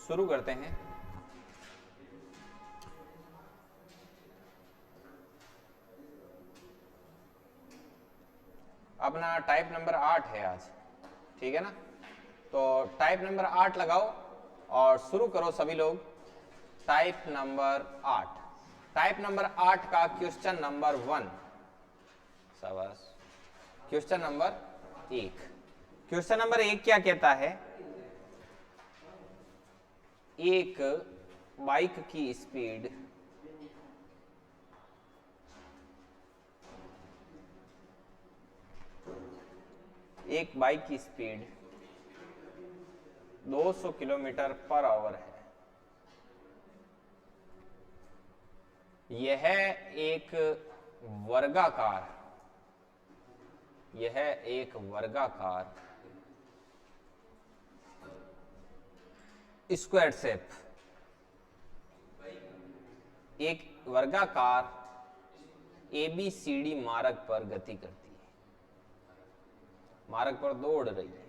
शुरू करते हैं। अपना टाइप नंबर 8 है आज, ठीक है ना। तो टाइप नंबर 8 लगाओ और शुरू करो सभी लोग। टाइप नंबर 8, टाइप नंबर 8 का क्वेश्चन नंबर 1। शाबाश। क्वेश्चन नंबर 1, क्वेश्चन नंबर 1 क्या कहता है? एक बाइक की स्पीड एक बाइक की स्पीड 200 किलोमीटर पर आवर है। यह एक वर्गाकार स्क्वायर शेप, एक वर्गाकार ABCD मार्ग पर गति करती है, मार्ग पर दौड़ रही है।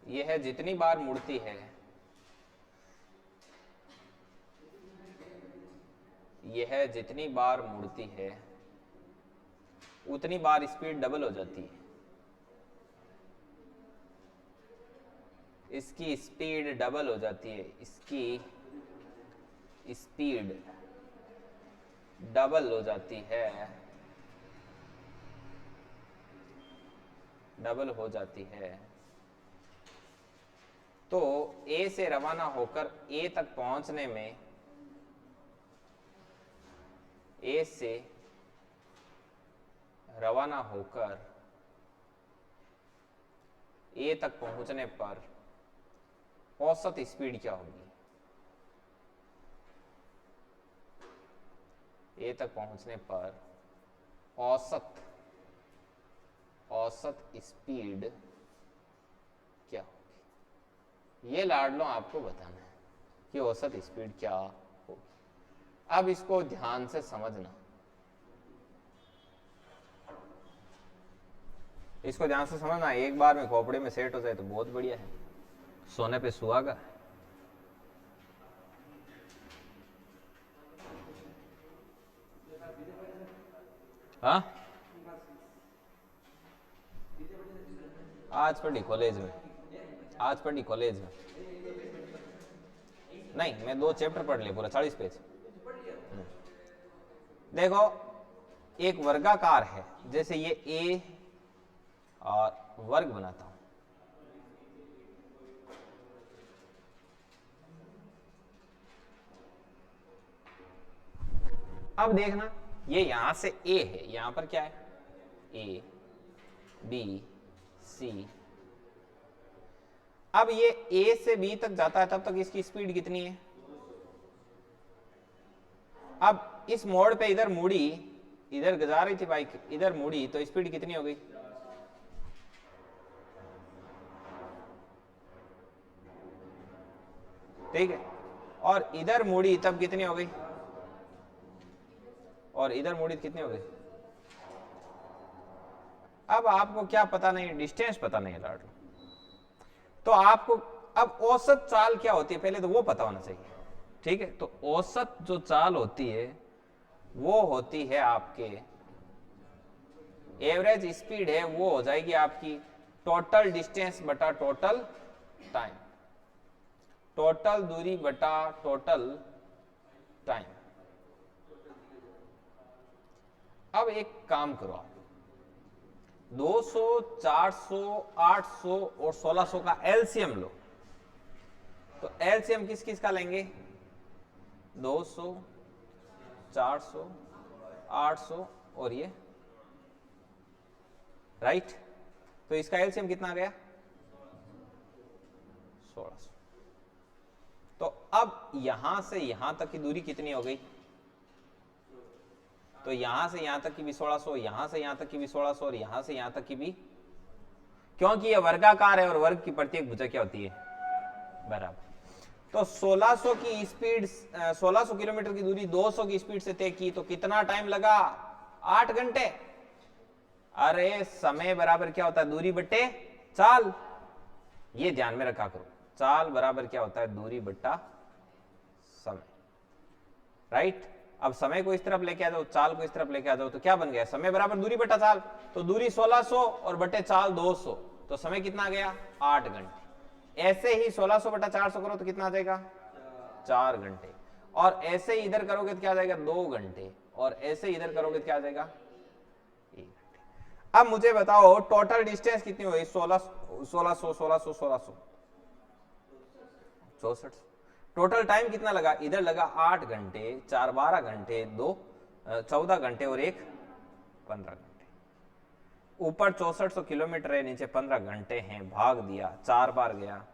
यह जितनी बार मुड़ती है, उतनी बार स्पीड डबल हो जाती है। इसकी स्पीड डबल हो जाती है, डबल हो जाती है। तो A से रवाना होकर A तक पहुंचने में, A से रवाना होकर A तक पहुंचने पर औसत स्पीड क्या होगी? A तक पहुंचने पर औसत स्पीड क्या होगी? ये लाडलो आपको बताना है कि औसत स्पीड क्या होगी। अब इसको ध्यान से समझना, एक बार में खोपड़े में सेट हो जाए तो बहुत बढ़िया है, सोने पे सुहागा। हाँ, आज पढ़ी कॉलेज में, नहीं, मैं 2 चैप्टर पढ़ लिए, पूरा 40 पेज। देखो, एक वर्गाकार है, जैसे ये A और वर्ग बनाता हूं। अब देखना, ये यहां से A है, यहां पर क्या है? A B C। अब ये A से B तक जाता है, तब तक इसकी स्पीड कितनी है? अब इस मोड़ पे इधर मुड़ी, इधर जा रही थी बाइक, इधर मुड़ी तो स्पीड कितनी हो गई? ठीक है। और इधर मुड़ी तब कितनी हो गई? और इधर मुड़ी कितनी हो गई? अब आपको क्या पता नहीं, डिस्टेंस पता नहीं है लाडलो, तो आपको अब औसत चाल क्या होती है पहले तो वो पता होना चाहिए। ठीक है, तो औसत जो चाल होती है वो होती है आपके, एवरेज स्पीड है वो हो जाएगी आपकी टोटल डिस्टेंस बटा टोटल टाइम, टोटल दूरी बटा टोटल टाइम। अब एक काम करो आप, 200, 400, 800 और 1600 का एलसीएम लो। तो एलसीएम किस किस का लेंगे? 200, 400, 800 और ये, राइट। तो इसका एलसीएम कितना आ गया? 1600। तो अब यहां से यहां तक की दूरी कितनी हो गई? तो यहां से यहां तक की भी 1600, यहां से यहां तक की भी 1600 और यहां से यहां तक की भी, क्योंकि यह वर्गाकार है और वर्ग की प्रत्येक भुजा क्या होती है? बराबर। तो 1600 की स्पीड 1600 किलोमीटर की दूरी 200 की स्पीड से तय की तो कितना टाइम लगा? 8 घंटे। अरे समय बराबर क्या होता है? दूरी बट्टे चाल। ये ध्यान में रखा करो, चाल बराबर क्या होता है? दूरी बट्टा समय, राइट। अब समय को इस तरफ लेके आ जाओ, चाल को इस तरफ लेके आ जाओ, तो क्या बन गया? समय बराबर दूरी बट्टा चाल। तो दूरी 1600 और बट्टे चाल 200, तो समय कितना आ गया? 8 घंटे। ऐसे ही 1600 बट्टा 400 करो तो कितना आ जाएगा? 4 घंटे। और ऐसे ही इधर करोगे तो क्या आ जाएगा? 2 घंटे। और ऐसे ही इधर करोगे तो क्या आ जाएगा? 1 घंटे। अब मुझे बताओ टोटल डिस्टेंस कितनी हुई? 1600 64। टोटल टाइम कितना लगा? इधर लगा 8 घंटे, 4 12 घंटे, 2 14 घंटे और 1 15 घंटे। ऊपर 6400 किलोमीटर है, नीचे 15 घंटे हैं। भाग दिया, 4 बार गया,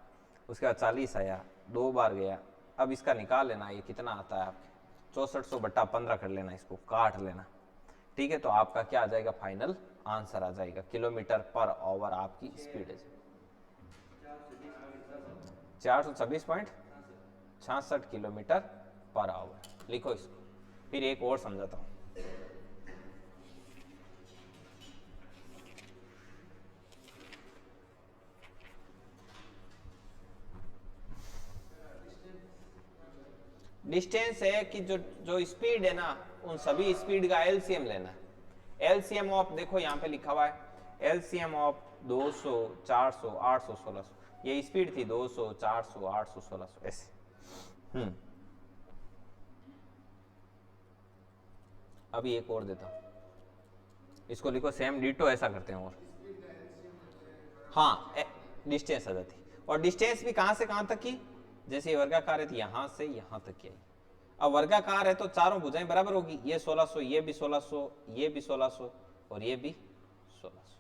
उसके बाद 40 आया, 2 बार गया। अब इसका निकाल लेना, ये कितना आता है आपके? 6400 बट्टा 15 कर लेना, इसको काट लेना, ठीक है। तो आपका क्या आ जाएगा? फाइनल आंसर आ जाएगा, किलोमीटर पर आवर आपकी स्पीड है 426.66 किलोमीटर पर आवर। लिखो इसको। फिर एक और समझाता हूं। डिस्टेंस है कि जो स्पीड है ना, उन सभी स्पीड का एलसीएम लेना है। एलसीएम ऑफ, देखो यहां पे लिखा हुआ है एलसीएम ऑफ 200 400 800 1600। ये स्पीड थी 200 400 800 1600 ऐसे। अभी एक और देता हूं, इसको लिखो सेम डिटो, ऐसा करते हैं। और हाँ, डिस्टेंस आ जाती। और डिस्टेंस भी कहां से कहां तक की? जैसे वर्गाकार है तो यहां से यहां तक की आई। अब वर्गाकार है तो चारों भुजाएं बराबर होगी। ये 1600, ये भी 1600, ये भी 1600 और ये भी 1600।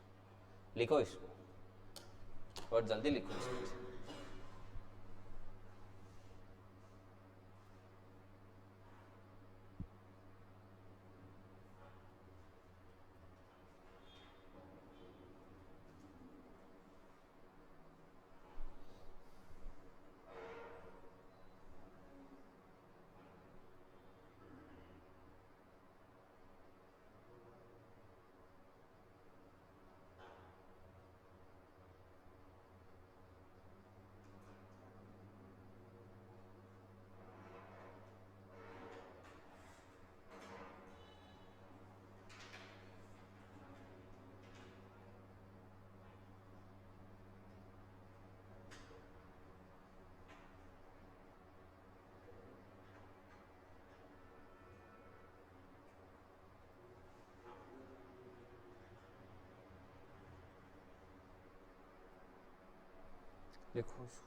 लिखो इसको और जल्दी लिखो इसको। लिखो इसको।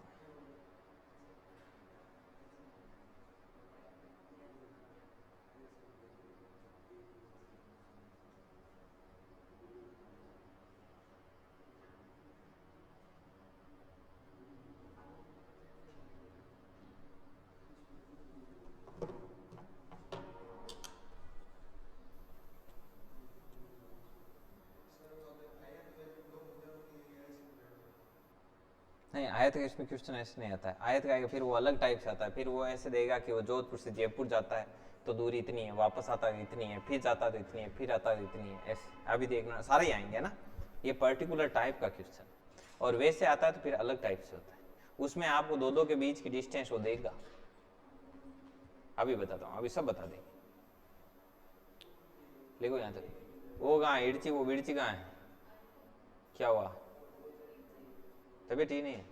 नहीं, आयत का इसमें क्वेश्चन ऐसे नहीं आता है। आयत का फिर वो अलग टाइप से आता है। फिर वो ऐसे देगा कि वो जोधपुर से जयपुर जाता है तो दूरी इतनी है, वापस आता है इतनी है, फिर जाता है तो इतनी है, फिर आता है तो इतनी है, ऐसे। अभी देखना सारे ही आएंगे ना, ये पर्टिकुलर टाइप का क्वेश्चन। और वैसे आता है तो फिर अलग टाइप से होता है, उसमें आपको दो दो के बीच की डिस्टेंस वो देगा। अभी बताता हूँ, अभी सब बता देंगे। देखो यहाँ तक, वो कहाँ है इड़ची, वो बिड़ची कहाँ है? क्या हुआ? तबीयत ठीक नहीं है?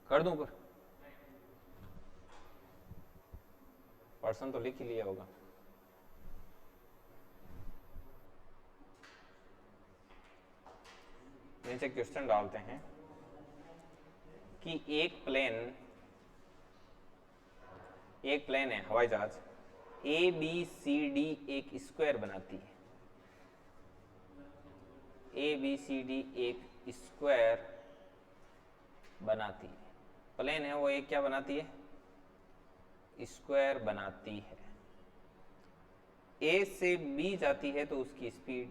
कर दूं ऊपर? पर्सन तो लिख ही लिया होगा। नीचे क्वेश्चन डालते हैं कि एक प्लेन है, हवाई जहाज ABCD एक स्क्वायर बनाती है। ABCD एक स्क्वायर बनाती है। प्लेन है वो एक क्या बनाती है? स्क्वायर बनाती है। A से B जाती है तो उसकी स्पीड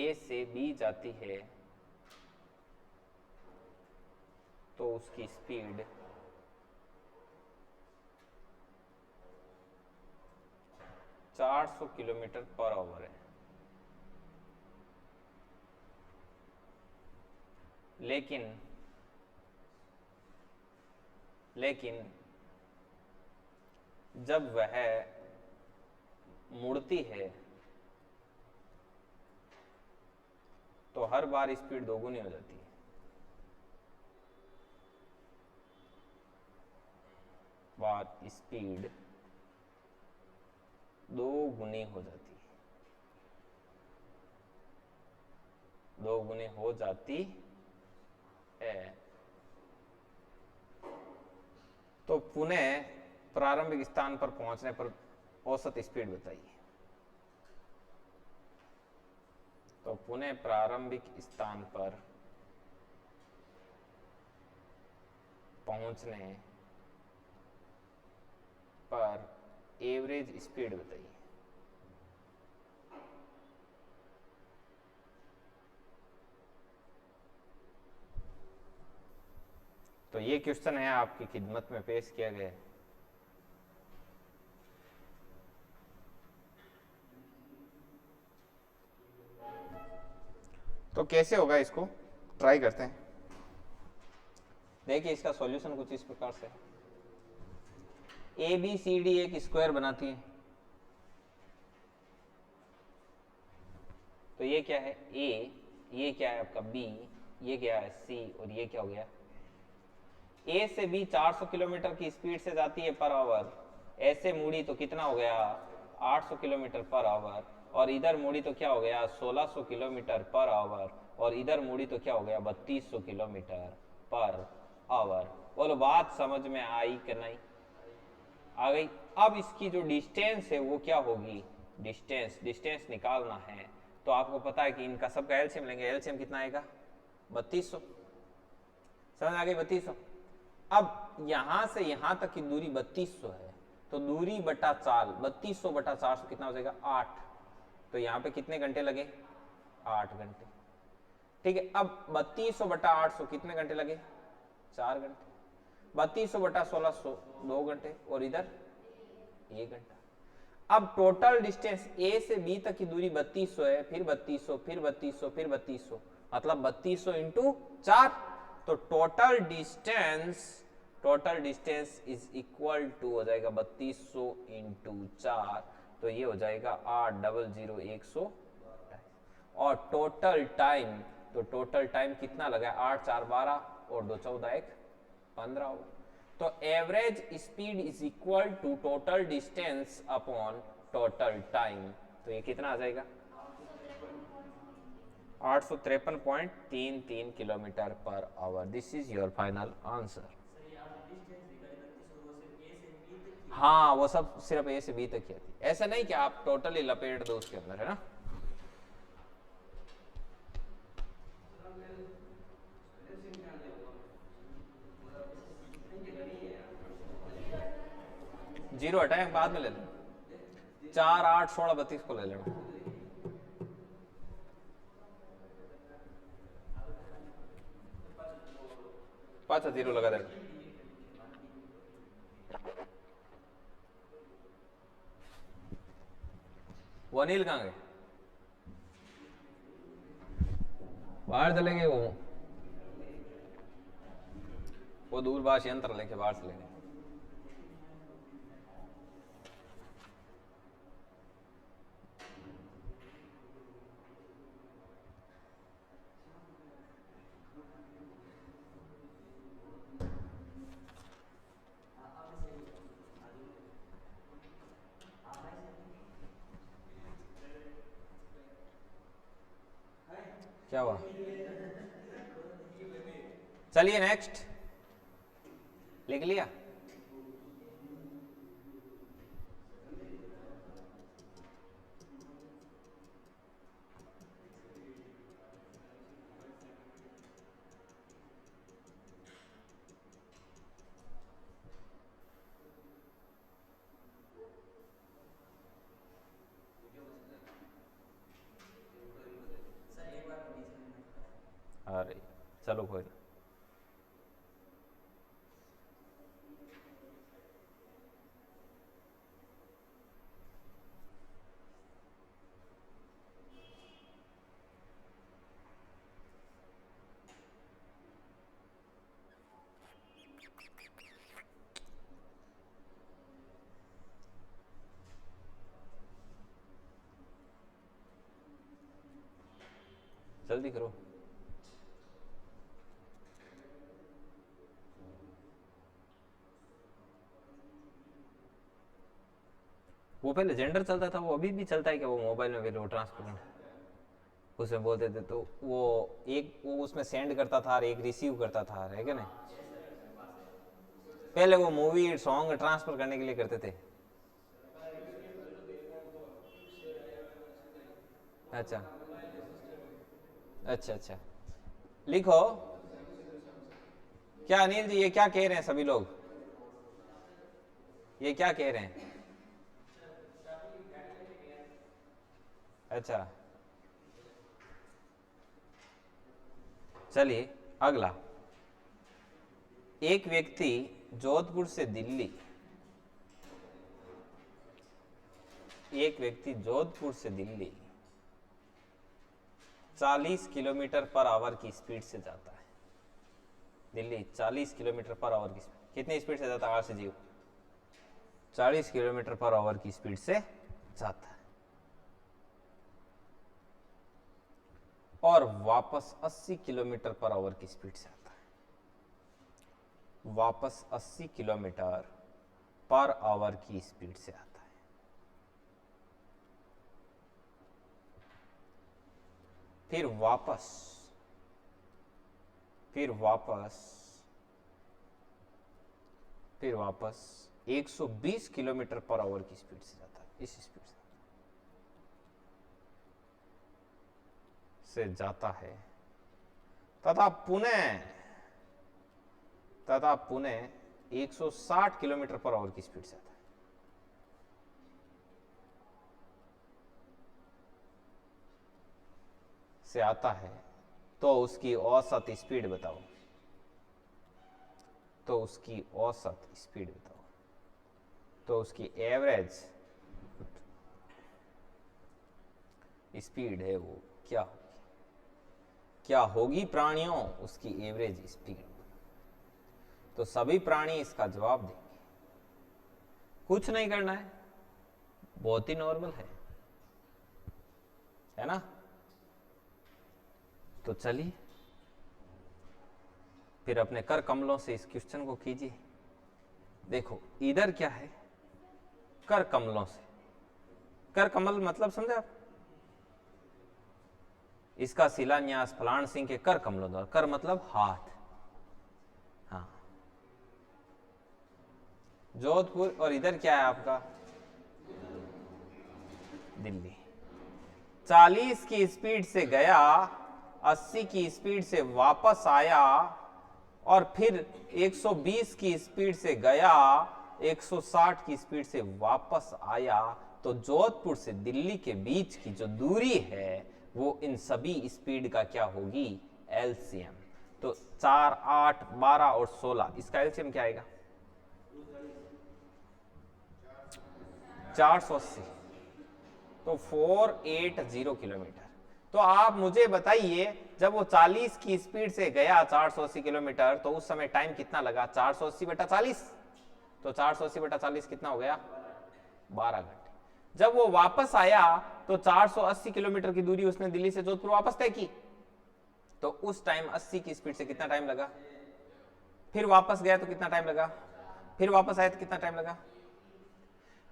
ए से बी जाती है तो उसकी स्पीड 400 किलोमीटर पर आवर है, लेकिन जब वह मुड़ती है तो हर बार स्पीड दोगुनी हो जाती है। बार स्पीड दोगुनी हो जाती है, दोगुनी हो जाती है। तो पुनः प्रारंभिक स्थान पर पहुंचने पर औसत स्पीड बताइए। तो पुनः प्रारंभिक स्थान पर पहुंचने पर एवरेज स्पीड बताइए। तो ये क्वेश्चन है आपकी खिदमत में पेश किया गया है। तो कैसे होगा, इसको ट्राई करते हैं। देखिए इसका सॉल्यूशन कुछ इस प्रकार से, ए बी सी डी एक स्क्वायर बनाती है। तो ये क्या है ए, ये क्या है आपका बी, ये क्या है सी, और ये क्या हो गया ए से बी 400 किलोमीटर की स्पीड से जाती है पर आवर। ऐसे मुड़ी तो कितना हो गया 800 किलोमीटर पर आवर, और इधर मुड़ी तो क्या हो गया 1600 किलोमीटर पर आवर, और इधर मुड़ी तो क्या हो गया 3200 किलोमीटर पर आवर। बोलो बात समझ में आई कि नहीं? आ गई। अब इसकी जो डिस्टेंस है वो क्या होगी, डिस्टेंस निकालना है। तो आपको पता है कि इनका सबका एलसीएम लेंगे। एलसीएम कितना आएगा 3200, समझ आ गई 3200। अब यहां से यहां तक की दूरी 3200 है, तो दूरी बटा चाल 3200 बटा 400 कितना हो जाएगा 8। तो यहाँ पे कितने घंटे लगे 8 घंटे। ठीक है, अब 3200 बटा 800 कितने घंटे लगे 4 घंटे। 3200 बटा 1600 2 घंटे, और इधर 1 घंटा। अब टोटल डिस्टेंस ए से बी तक की दूरी 3200 है, फिर 3200 फिर 3200 फिर 3200, मतलब 3200 इंटू 4। तो total distance is equal to हो जाएगा 3200 इंटू 4, तो ये हो जाएगा 800 और टोटल टाइम, तो टोटल टाइम कितना लगा 8 4 12 और 2 14 1 15 होगा। तो average speed is equal to total distance upon total time. तो ये कितना आ जाएगा 853.33 kilometre per hour. This is your final answer. हाँ, वो सब सिर्फ ए से बी तक की आती, ऐसा नहीं कि आप टोटली लपेट दो उसके अंदर, है ना। जीरो हटाए बाद में ले लो, 4 8 16 32 को ले लेना। पांच जीरो लगा देना। वो अनिल कहाँ गए, बाहर चले गए। वो दूरभाष यंत्र लेके बाहर चले गए। क्या हुआ, चलिए नेक्स्ट लिख लिया। चलो कोई ना। जल्दी करो। वो पहले जेंडर चलता था, वो अभी भी चलता है क्या? वो मोबाइल में पहले वो ट्रांसपेरेंट उसमें बोलते थे, तो वो एक वो उसमें सेंड करता था और एक रिसीव करता था, है क्या नहीं? पहले वो मूवी सॉन्ग ट्रांसफर करने के लिए करते थे। अच्छा अच्छा अच्छा, लिखो। क्या अनिल जी, ये क्या कह रहे हैं सभी लोग? ये क्या कह रहे हैं? अच्छा, चलिए अगला। एक व्यक्ति जोधपुर से दिल्ली एक व्यक्ति जोधपुर से दिल्ली 40 किलोमीटर पर आवर की स्पीड से जाता है। दिल्ली 40 किलोमीटर पर आवर की स्पीड, कितनी स्पीड से जाता है आर जीव? 40 किलोमीटर पर आवर की स्पीड से जाता है और वापस 80 किलोमीटर पर आवर की स्पीड से आता है। वापस 80 किलोमीटर पर आवर की स्पीड से आता है। फिर वापस 120 किलोमीटर पर आवर की स्पीड से जाता है। इस स्पीड से जाता है तथा पुनः 160 किलोमीटर पर आवर की स्पीड से आता है। तो उसकी औसत स्पीड बताओ। तो उसकी एवरेज स्पीड है वो क्या होगी प्राणियों? उसकी एवरेज स्पीड। तो सभी प्राणी इसका जवाब देंगे। कुछ नहीं करना है, बहुत ही नॉर्मल है ना? तो चलिए फिर अपने कर कमलों से इस क्वेश्चन को कीजिए। देखो इधर क्या है? कर कमलों से। कर कमल मतलब समझे आप? इसका शिलान्यास फलान सिंह के कर कमलों द्वारा। कर मतलब हाथ। हाँ, जोधपुर। और इधर क्या है आपका? दिल्ली। 40 की स्पीड से गया, 80 की स्पीड से वापस आया और फिर 120 की स्पीड से गया, 160 की स्पीड से वापस आया। तो जोधपुर से दिल्ली के बीच की जो दूरी है वो इन सभी स्पीड का क्या होगी? एलसीएम। तो 4, 8, 12 और 16, इसका एलसीएम क्या आएगा? 480। तो 480 किलोमीटर। तो आप मुझे बताइए, जब वो 40 की स्पीड से गया 480 किलोमीटर, तो उस समय टाइम कितना लगा? 480 बटा 40। तो 480 बटा 40 कितना हो गया? 12 घंटे। जब वो वापस आया तो 480 किलोमीटर की दूरी उसने दिल्ली से जोधपुर वापस तय की। तो उस टाइम 80 की स्पीड से कितना टाइम लगा? फिर वापस गया तो कितना टाइम लगा? फिर वापस आया तो कितना टाइम लगा?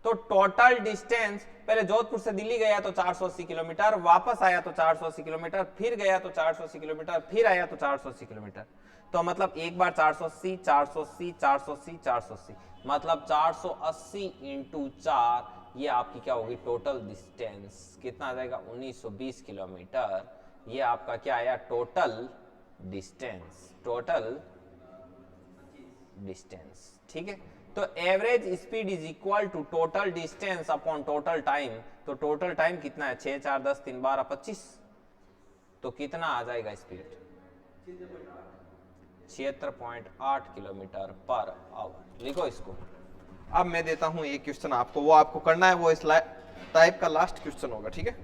तो टोटल डिस्टेंस, पहले जोधपुर से दिल्ली गया तो 480 किलोमीटर, वापस आया तो 480 किलोमीटर, फिर गया तो 480 किलोमीटर, फिर आया तो 480 किलोमीटर। तो मतलब एक बार 480, 480, 480, 480, मतलब 480 इंटू 4, ये आपकी क्या होगी? टोटल डिस्टेंस कितना आ जाएगा? 1920 किलोमीटर। ये आपका क्या आया? Total distance. ठीक है। तो average speed is equal to total distance upon total time. तो टोटल टाइम कितना है? 6, 4, 10, 3, 12, 25। तो कितना आ जाएगा स्पीड? 76.8 kilometre per our. लिखो इसको। अब मैं देता हूं एक क्वेश्चन आपको, वो आपको करना है, वो इस टाइप का लास्ट क्वेश्चन होगा, ठीक है।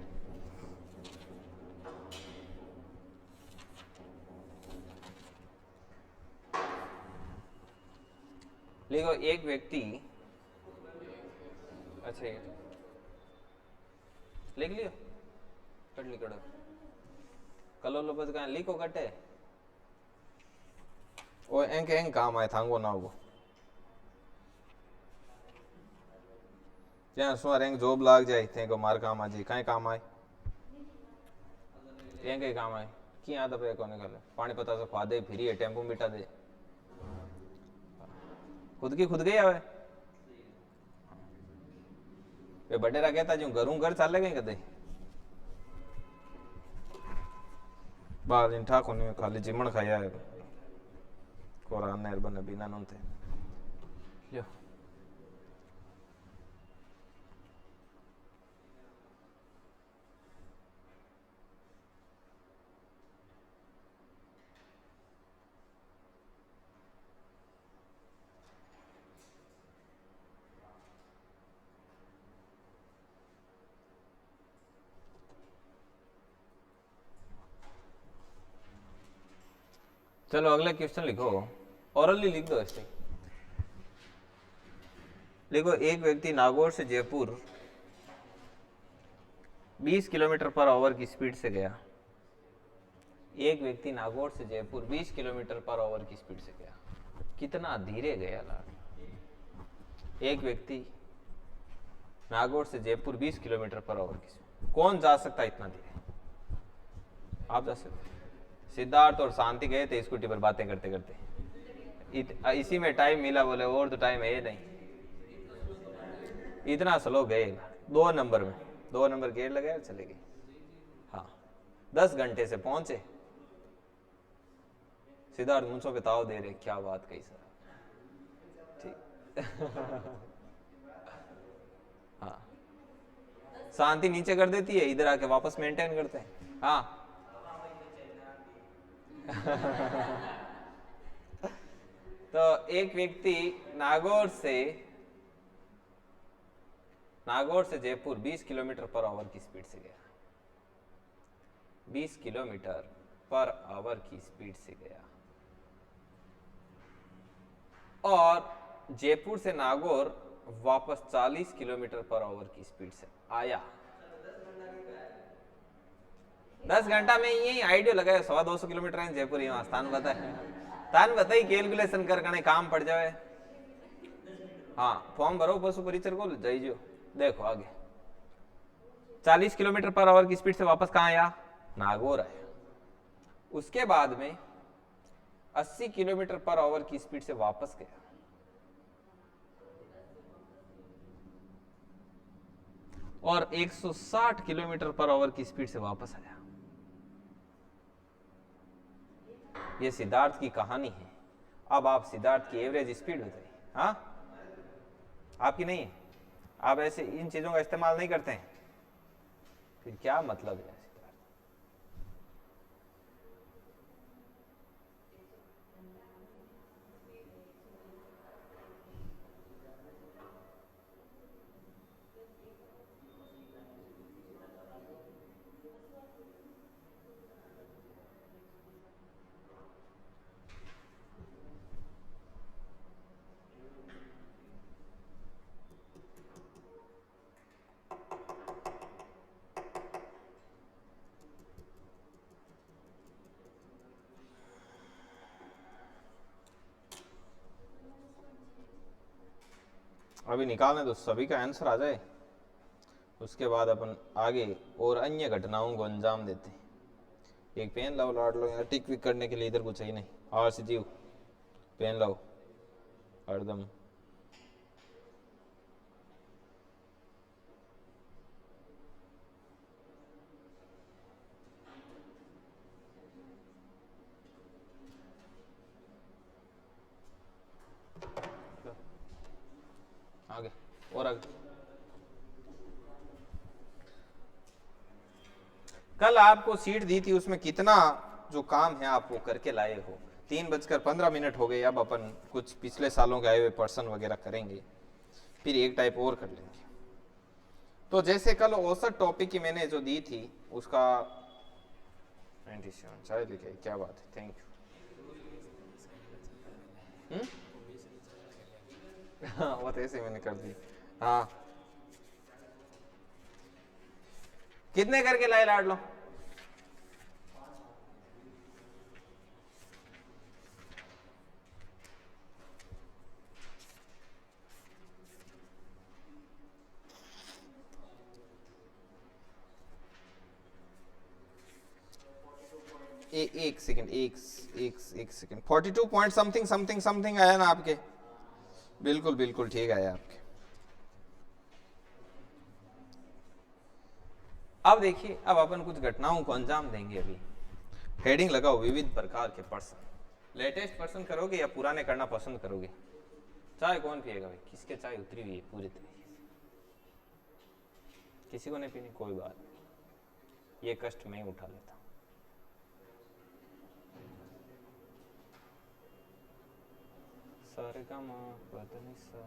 लिखो एक व्यक्ति, अच्छा ये लिख लियो, कट लिखो कलो लो बस लिखो कटे ओ एंग काम आए थांगो ना हो ज्યાં શું રેંક જોબ લાગ જાય તે કો માર કામ આજી કાઈ કામ આય એ કઈ કામ આય की आता पे कोने कर पानी पता से खवा दे फ्री है टेम्पो मिटा दे खुद की खुद गई आवे वे बडेरा कहता जो घरों घर चाले गई कदे बाल इन ठाकुर ने खाली जिमण खाया है कोरान नेर बने बिना नोंते लो चलो अगला क्वेश्चन लिखो ओरली लिख दो ऐसे लिखो एक व्यक्ति नागौर से जयपुर 20 किलोमीटर पर आवर की स्पीड से गया एक व्यक्ति नागौर से जयपुर 20 किलोमीटर पर आवर की स्पीड से गया कितना धीरे गया लाड एक व्यक्ति नागौर से जयपुर 20 किलोमीटर पर आवर की स्पीड कौन जा सकता इतना धीरे आप जा सकते सिद्धार्थ और शांति गए थे स्कूटी पर बातें करते करते इसी में टाइम मिला बोले और तो टाइम है नहीं इतना स्लो गए 2 नंबर गेट लगे चले गए हाँ 10 घंटे से पहुंचे सिद्धार्थ मुझको बताओ दे रहे क्या बात कही सर ठीक हाँ शांति नीचे कर देती है इधर आके वापस मेंटेन करते हैं हाँ तो एक व्यक्ति नागौर से जयपुर 20 किलोमीटर पर आवर की स्पीड से गया 20 किलोमीटर पर आवर की स्पीड से गया और जयपुर से नागौर वापस 40 किलोमीटर पर आवर की स्पीड से आया 10 घंटा में यही आइडिया लगाया 200 किलोमीटर है जयपुर यहाँ स्थान बताई कैलकुलेशन कर काम पड़ जाए हाँ फॉर्म भरो पशु परिचर को जाइयो देखो आगे 40 किलोमीटर पर आवर की स्पीड से वापस कहाँ आया नागौर आया उसके बाद में 80 किलोमीटर पर आवर की स्पीड से वापस गया और 160 किलोमीटर पर आवर की स्पीड से वापस आया ये सिद्धार्थ की कहानी है अब आप सिद्धार्थ की एवरेज स्पीड बताइए हाँ आपकी नहीं है आप ऐसे इन चीजों का इस्तेमाल नहीं करते हैं फिर क्या मतलब है अभी निकालने तो सभी का आंसर आ जाए उसके बाद अपन आगे और अन्य घटनाओं को अंजाम देते हैं एक पेन लाओ लाड लो यार टिक विक करने के लिए इधर कुछ ही नहीं और से जीव पेन लाओ हरदम आगे और आगे कल आपको सीट दी थी उसमें कितना जो काम है आप वो करके लाए हो 3:15 हो गए। अब अपन कुछ पिछले सालों के आए हुए पर्सन वगैरह करेंगे, फिर एक टाइप और कर लेंगे। तो जैसे कल औसत टॉपिक की मैंने जो दी थी उसका 97 शायद लिखे, क्या बात है, थैंक यू। हाँ वो तो ऐसे मैंने कर दी। हाँ कितने करके लाए लाड लो? एक सेकंड, एक second, 42 point something something something आया ना आपके? बिल्कुल बिल्कुल ठीक आया आपके। अब देखिए, अब अपन कुछ घटनाओं को अंजाम देंगे। अभी हेडिंग लगाओ, विविध प्रकार के पर्सन। लेटेस्ट पर्सन करोगे या पुराने करना पसंद करोगे? चाय कौन पिएगा भाई? किसके चाय उतरी हुई है पूरी तरीके से? किसी को नहीं पीनी, कोई बात नहीं, ये कष्ट मैं उठा लेता। सारेगामा पधनी सा।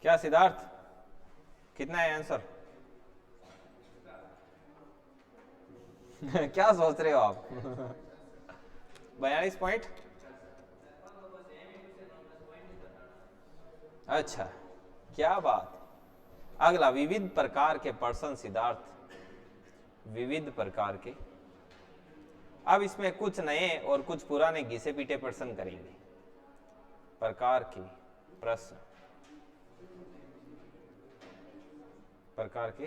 क्या सिद्धार्थ, कितना है आंसर? क्या सोच रहे हो आप? 42 पॉइंट। अच्छा, क्या बात। अगला, विविध प्रकार के पर्सन सिद्धार्थ, विविध प्रकार के। अब इसमें कुछ नए और कुछ पुराने घिसे पीटे पर्सन करेंगे। प्रकार के प्रश्न, प्रकार के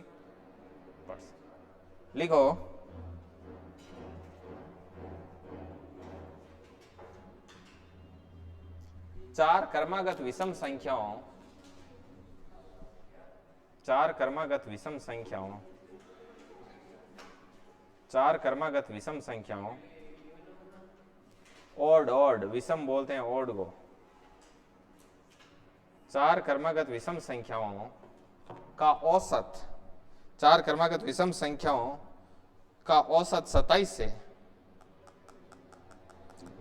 पर्सन लिखो। चार क्रमागत विषम संख्याओं, चार क्रमागत विषम संख्याओं, चार क्रमागत विषम संख्याओं, ओड ओड विषम बोलते हैं ओड को। चार क्रमागत विषम संख्याओं का औसत, चार क्रमागत विषम संख्याओं का औसत 27 से,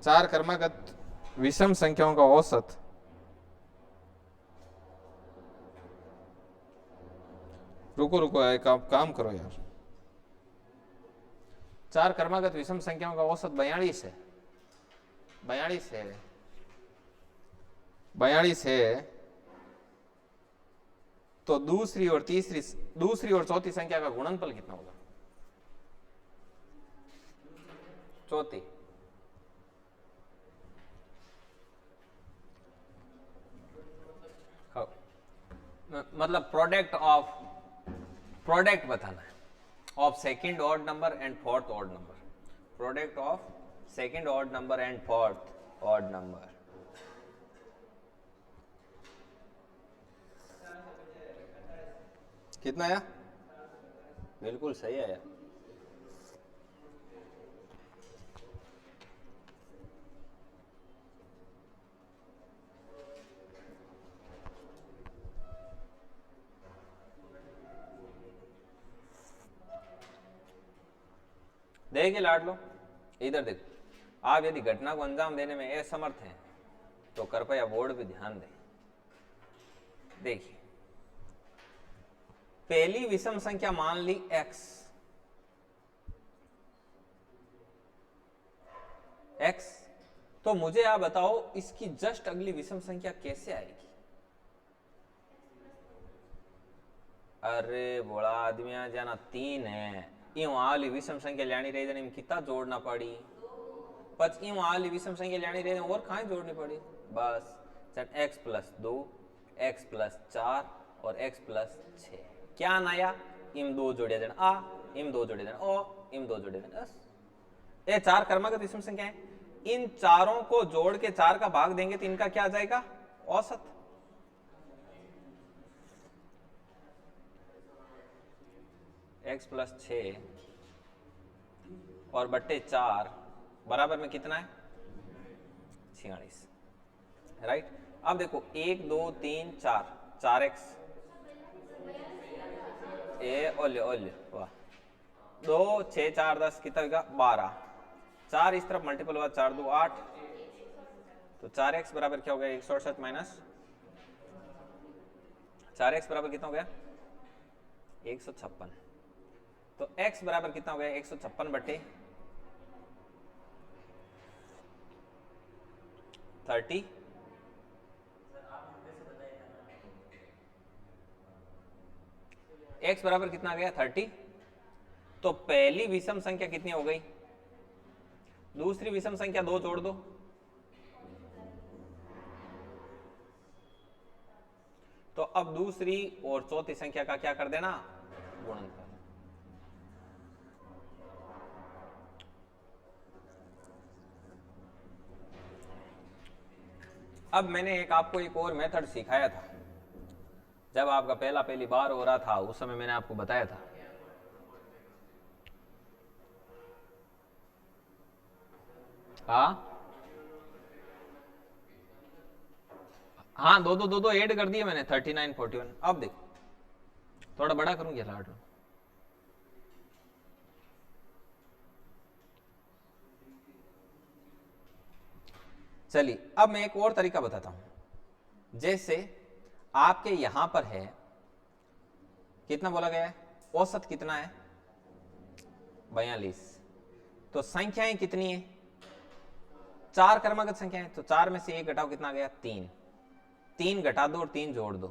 चार क्रमागत विषम संख्याओं का औसत रुको रुको, एक आप काम करो यार। चार क्रमागत विषम संख्याओं का औसत 42 है, 42 है, 42 है। तो दूसरी और तीसरी, दूसरी और चौथी संख्या का गुणनफल कितना होगा? चौथी। मतलब प्रोडक्ट बताना है of second odd number and fourth odd number, product of second odd number and fourth odd number. कितना आया? बिल्कुल सही आया। देखिए लाड लो, इधर देखो। आप यदि घटना को अंजाम देने में असमर्थ हैं तो कृपया बोर्ड पे ध्यान दें। देखिए, पहली विषम संख्या मान ली x, x, तो मुझे आप बताओ इसकी जस्ट अगली विषम संख्या कैसे आएगी? अरे बोला आदमिया जाना 3 है, यूं आली विषम संख्या लानी रही जाने में कितना जोड़ना पड़ी? पच यूं आली विषम संख्या लानी रही और कहां जोड़नी पड़ी? बस x प्लस 2, x प्लस 4 और x प्लस 6। क्या नया? इम 2 जोड़े देना आ, इम 2 जोड़े देना ओ, इम 2 जोड़े देना बस। ये चार क्रमागत विषम संख्या है, इन चारों को जोड़ के 4 का भाग देंगे तो इनका क्या आ जाएगा? औसत। x प्लस 6 और बट्टे 4 बराबर में कितना है? 46, राइट। अब देखो 1 2 3 4, 4x ए ओले ओले वाह, 2 6 4 10 कितना होगा 12, 4 इस तरफ मल्टीपल हुआ 4 2 8, तो 4x बराबर क्या हो गया 168 माइनस 4x बराबर कितना हो गया 156, तो x बराबर कितना हो गया 156 बटे 30, x बराबर कितना आ गया 30। तो पहली विषम संख्या कितनी हो गई, दूसरी विषम संख्या 2 जोड़ दो, तो अब दूसरी और चौथी संख्या का क्या कर देना गुणन कर। अब मैंने आपको एक और मेथड सिखाया था, जब आपका पहली बार हो रहा था उस समय मैंने आपको बताया था। हाँ दो ऐड कर दिए मैंने 39 41। अब देखो थोड़ा बड़ा करूं क्या लाड, चलिए अब मैं एक और तरीका बताता हूं। जैसे आपके यहां पर है कितना बोला गया है, औसत कितना है 42, तो संख्याएं कितनी है 4 क्रमागत संख्याएं, तो 4 में से 1 घटाओ कितना आ गया 3, 3 घटा दो और 3 जोड़ दो,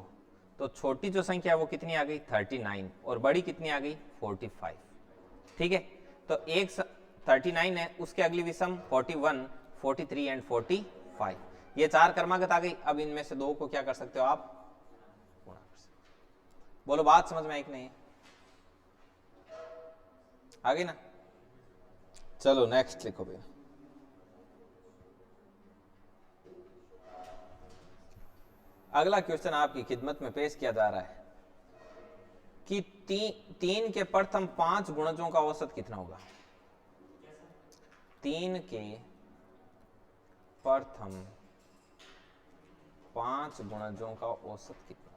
तो छोटी जो संख्या है वो कितनी आ गई 39 और बड़ी कितनी आ गई 45, ठीक है। तो एक 39 है, उसके अगली विषम 41 43 एंड 45, ये 4 क्रमागत आ गई। अब इनमें से 2 को क्या कर सकते हो आप गुणा कर सकते हो। बोलो बात समझ में आई कि नहीं आ गई ना। चलो नेक्स्ट लिखो भैया। अगला क्वेश्चन आपकी खिदमत में पेश किया जा रहा है कि 3 के प्रथम 5 गुणजों का औसत कितना होगा। 3 के प्रथम 5 गुणजों का औसत कितना,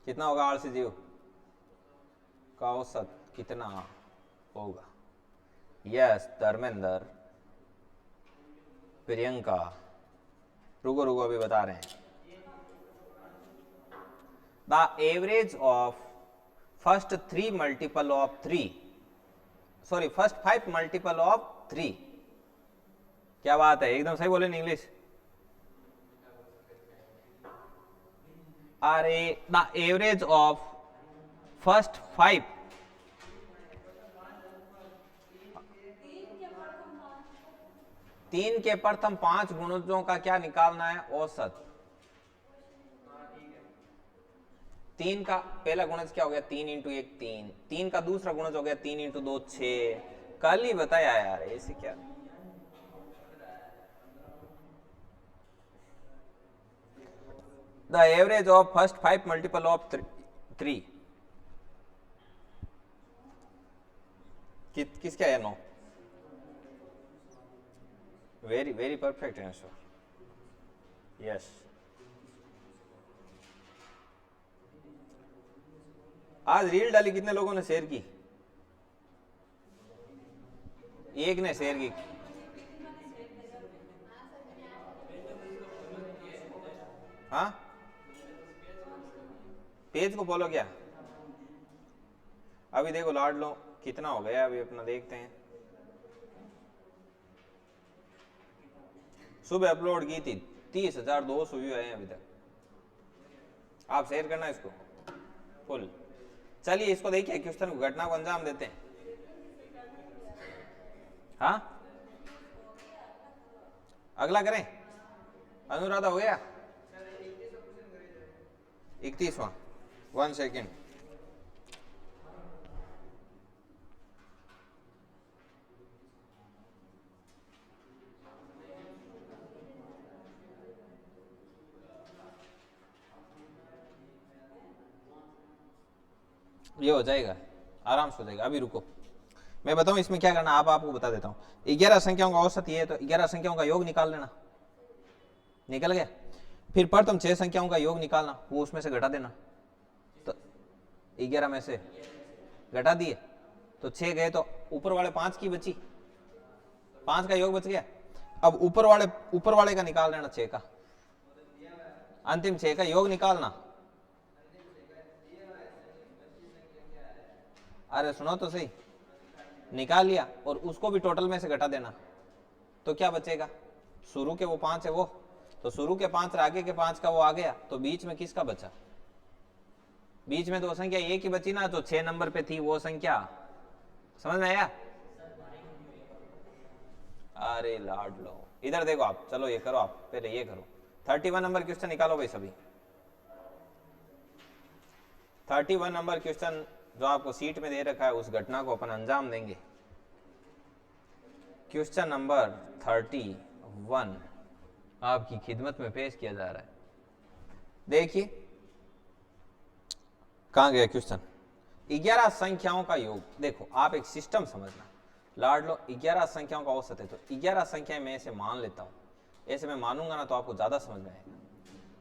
कितना होगा आलसी जीव का औसत कितना होगा। यस धर्मेंद्र, प्रियंका, रुको अभी बता रहे हैं। The average of first 3 multiple of 3, sorry first 5 multiple of 3, क्या बात है एकदम सही बोले इंग्लिश। अरे द एवरेज ऑफ फर्स्ट 5, तीन के प्रथम 5 गुणजों का क्या निकालना है औसत। 3 का पहला गुणज क्या हो गया 3 इंटू 1 3, 3 का दूसरा गुणज हो गया 3 इंटू 2 6, कल ही बताया यार ऐसे क्या। The average of first 5 multiple of 3 किसका है 9, very very perfect answer, yes. आज रील डाली कितने लोगों ने शेयर की, एक ने शेयर की, हाँ पेज को फॉलो किया। अभी देखो लाड लो कितना हो गया, अभी अपना देखते हैं। सुबह अपलोड की थी 30,200 व्यू आए हैं अभी तक। आप शेयर करना इसको फुल। चलिए इसको देखिए क्वेश्चन को, घटना को अंजाम देते हैं। हाँ अगला करें, अनुराधा हो गया 31वां, 1 सेकेंड। ये हो जाएगा, आराम से हो जाएगा। अभी रुको मैं बताऊं इसमें क्या करना, आप आपको बता देता हूं। 11 संख्याओं का औसत ये है, तो 11 संख्याओं का योग निकाल लेना, निकल गया। फिर प्रथम 6 संख्याओं का योग निकालना, वो उसमें से घटा देना, तो 11 में से घटा दिए तो 6 गए, तो ऊपर वाले 5 की बची, 5 का योग बच गया। अब ऊपर वाले का निकाल लेना, 6 का, अंतिम 6 का योग निकालना। अरे सुनो तो सही, निकाल लिया और उसको भी टोटल में से घटा देना, तो क्या बचेगा, शुरू के वो 5 है वो, तो शुरू के 5 और आगे के 5 का वो आ गया, तो बीच में किसका बचा, बीच में तो संख्या एक ही बची ना, जो 6 नंबर पे थी वो संख्या, समझ में आया। अरे लाड लो, इधर देखो आप, चलो ये करो आप, पहले ये करो। 31 नंबर क्वेश्चन निकालो भाई सभी। 31 नंबर क्वेश्चन जो आपको सीट में दे रखा है, उस घटना को अपन अंजाम देंगे। क्वेश्चन नंबर 31 आपकी खिदमत में पेश किया जा रहा है। देखिए कहां गया क्वेश्चन। 11 संख्याओं का योग, देखो आप एक सिस्टम समझना, लाड लो 11 संख्याओं का औसत है, तो 11 संख्याएं मैं ऐसे मान लेता हूं, ऐसे मैं मानूंगा ना तो आपको ज्यादा समझ में आएगा।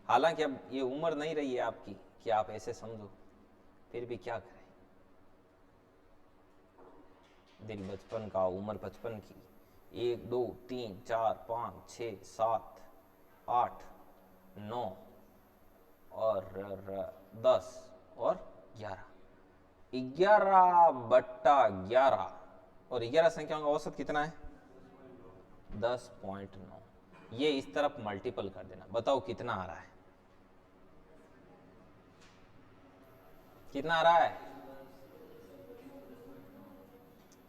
हालांकि अब ये उम्र नहीं रही है आपकी कि आप ऐसे समझो, फिर भी क्या करें, दिल बचपन का, उम्र 55 की। 1 2 3 4 5 6 7 8 9 और 10 और 11, 11/11, और 11 संख्याओं का औसत कितना है, 10.9। ये इस तरफ मल्टीपल कर देना, बताओ कितना आ रहा है, कितना आ रहा है,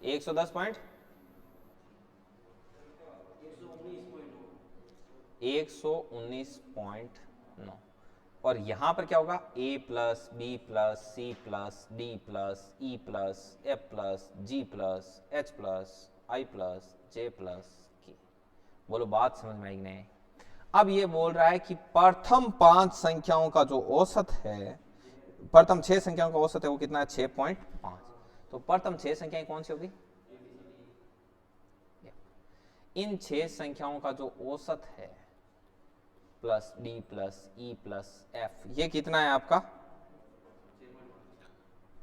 110.119। और यहां पर क्या होगा, a plus B plus C plus D plus E plus F plus G plus H plus I plus J plus K. बोलो बात समझ में आई नहीं। अब ये बोल रहा है कि प्रथम 5 संख्याओं का जो औसत है, प्रथम 6 संख्याओं का औसत है वो कितना है, 6.5। तो प्रथम 6 संख्याएं कौन सी होगी, इन 6 संख्याओं का जो औसत है plus D plus E plus F, ये कितना है आपका,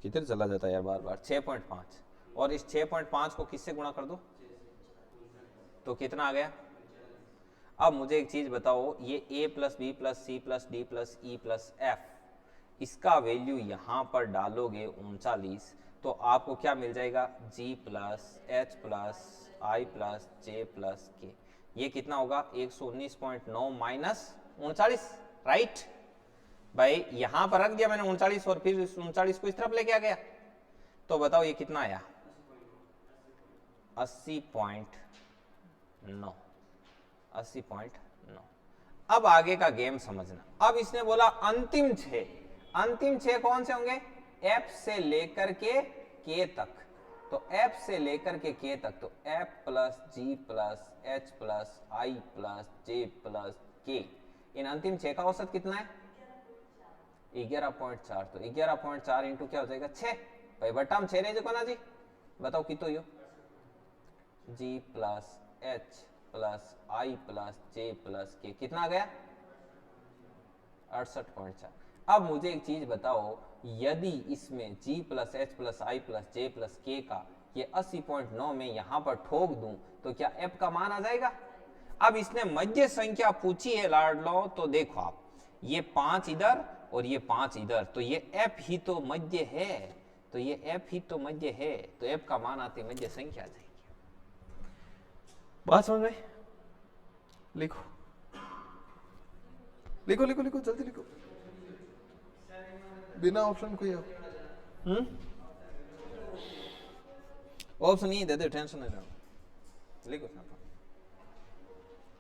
किधर चला जाता है यार बार बार, 6.5। और इस 6.5 को किससे गुणा कर दो, तो कितना आ गया। अब मुझे एक चीज बताओ, ये a plus B plus C plus D plus E plus F, इसका वैल्यू यहां पर डालोगे 39, तो आपको क्या मिल जाएगा, g plus H plus I plus J plus के। ये कितना होगा, 119.9 माइनस 39, राइट भाई। यहां पर रख दिया मैंने 39 और फिर 39 को इस तरफ लेके आ गया, तो बताओ ये कितना आया, 80.9, 80.9। अब आगे का गेम समझना। अब इसने बोला अंतिम 6, अंतिम 6 कौन से होंगे, f से लेकर के k तक, तो f से लेकर के k तक, तो f plus G plus H plus I plus J plus के, इन अंतिम 6 का औसत कितना है, 11.4। तो 11.4 इंटू क्या हो जाएगा, 6 भाई, बट्टा हम 6 रहे को ना जी, बताओ कितो यो, जी plus H plus I plus J plus के, कितना आ गया, 68.4। अब मुझे एक चीज बताओ, यदि इसमें g plus H plus I plus J plus के का ये 80.9 में यहां पर ठोक दूं, तो क्या f का मान आ जाएगा। अब इसने मध्य संख्या पूछी है लाडलो, तो देखो आप, ये 5 इधर और ये 5 इधर, तो ये f ही तो मध्य है, तो ये f ही तो मध्य है, तो f का मान आते मध्य संख्या आ जाएगी। बात समझ में, लिखो लिखो लिखो लिखो, जल्दी लिखो, बिना ऑप्शन कोई ऑप्शन नहीं देते, टेंशन नहीं लेना, लिखो।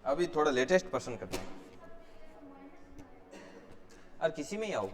अभी थोड़ा लेटेस्ट पसंद करते हैं, और किसी में ही आओ।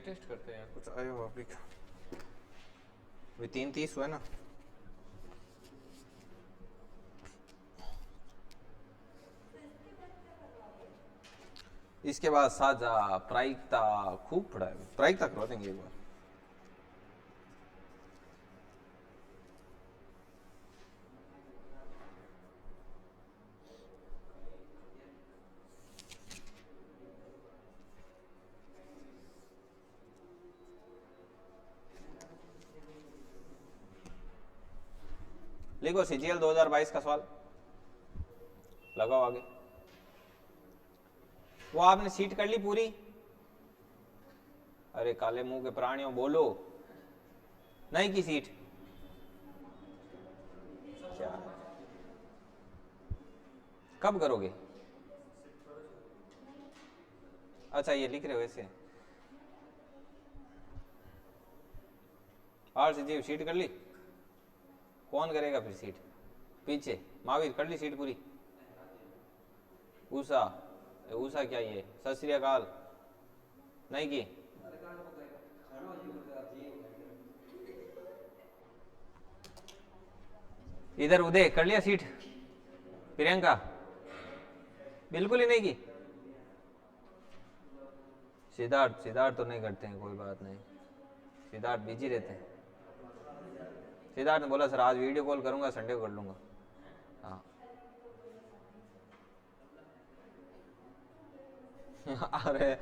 लेटेस्ट करते हैं कुछ आए हो अभी भी 3:30 हुआ है ना। इसके बाद साजा प्रायिकता खूब पड़ा है, प्रायिकता करवा देंगे एक बार। लिखो सीजीएल 2022 का सवाल लगाओ आगे। वो आपने सीट कर ली पूरी? अरे काले मुंह के प्राणियों बोलो, नहीं की सीट क्या? कब करोगे? अच्छा ये लिख रहे हो ऐसे। और सीजीएल सीट कर ली? कौन करेगा फिर सीट? पीछे महावीर कर ली सीट पूरी? उषा, उषा क्या ये सत श्री अकाल नहीं की? इधर उदय कर लिया सीट? प्रियंका बिल्कुल ही नहीं की? सिद्धार्थ, सिद्धार्थ तो नहीं करते हैं, कोई बात नहीं, सिद्धार्थ बिजी रहते हैं। सिद्धार्थ ने बोला सर आज वीडियो कॉल करूंगा, संडे को कर लूंगा। हाँ अरे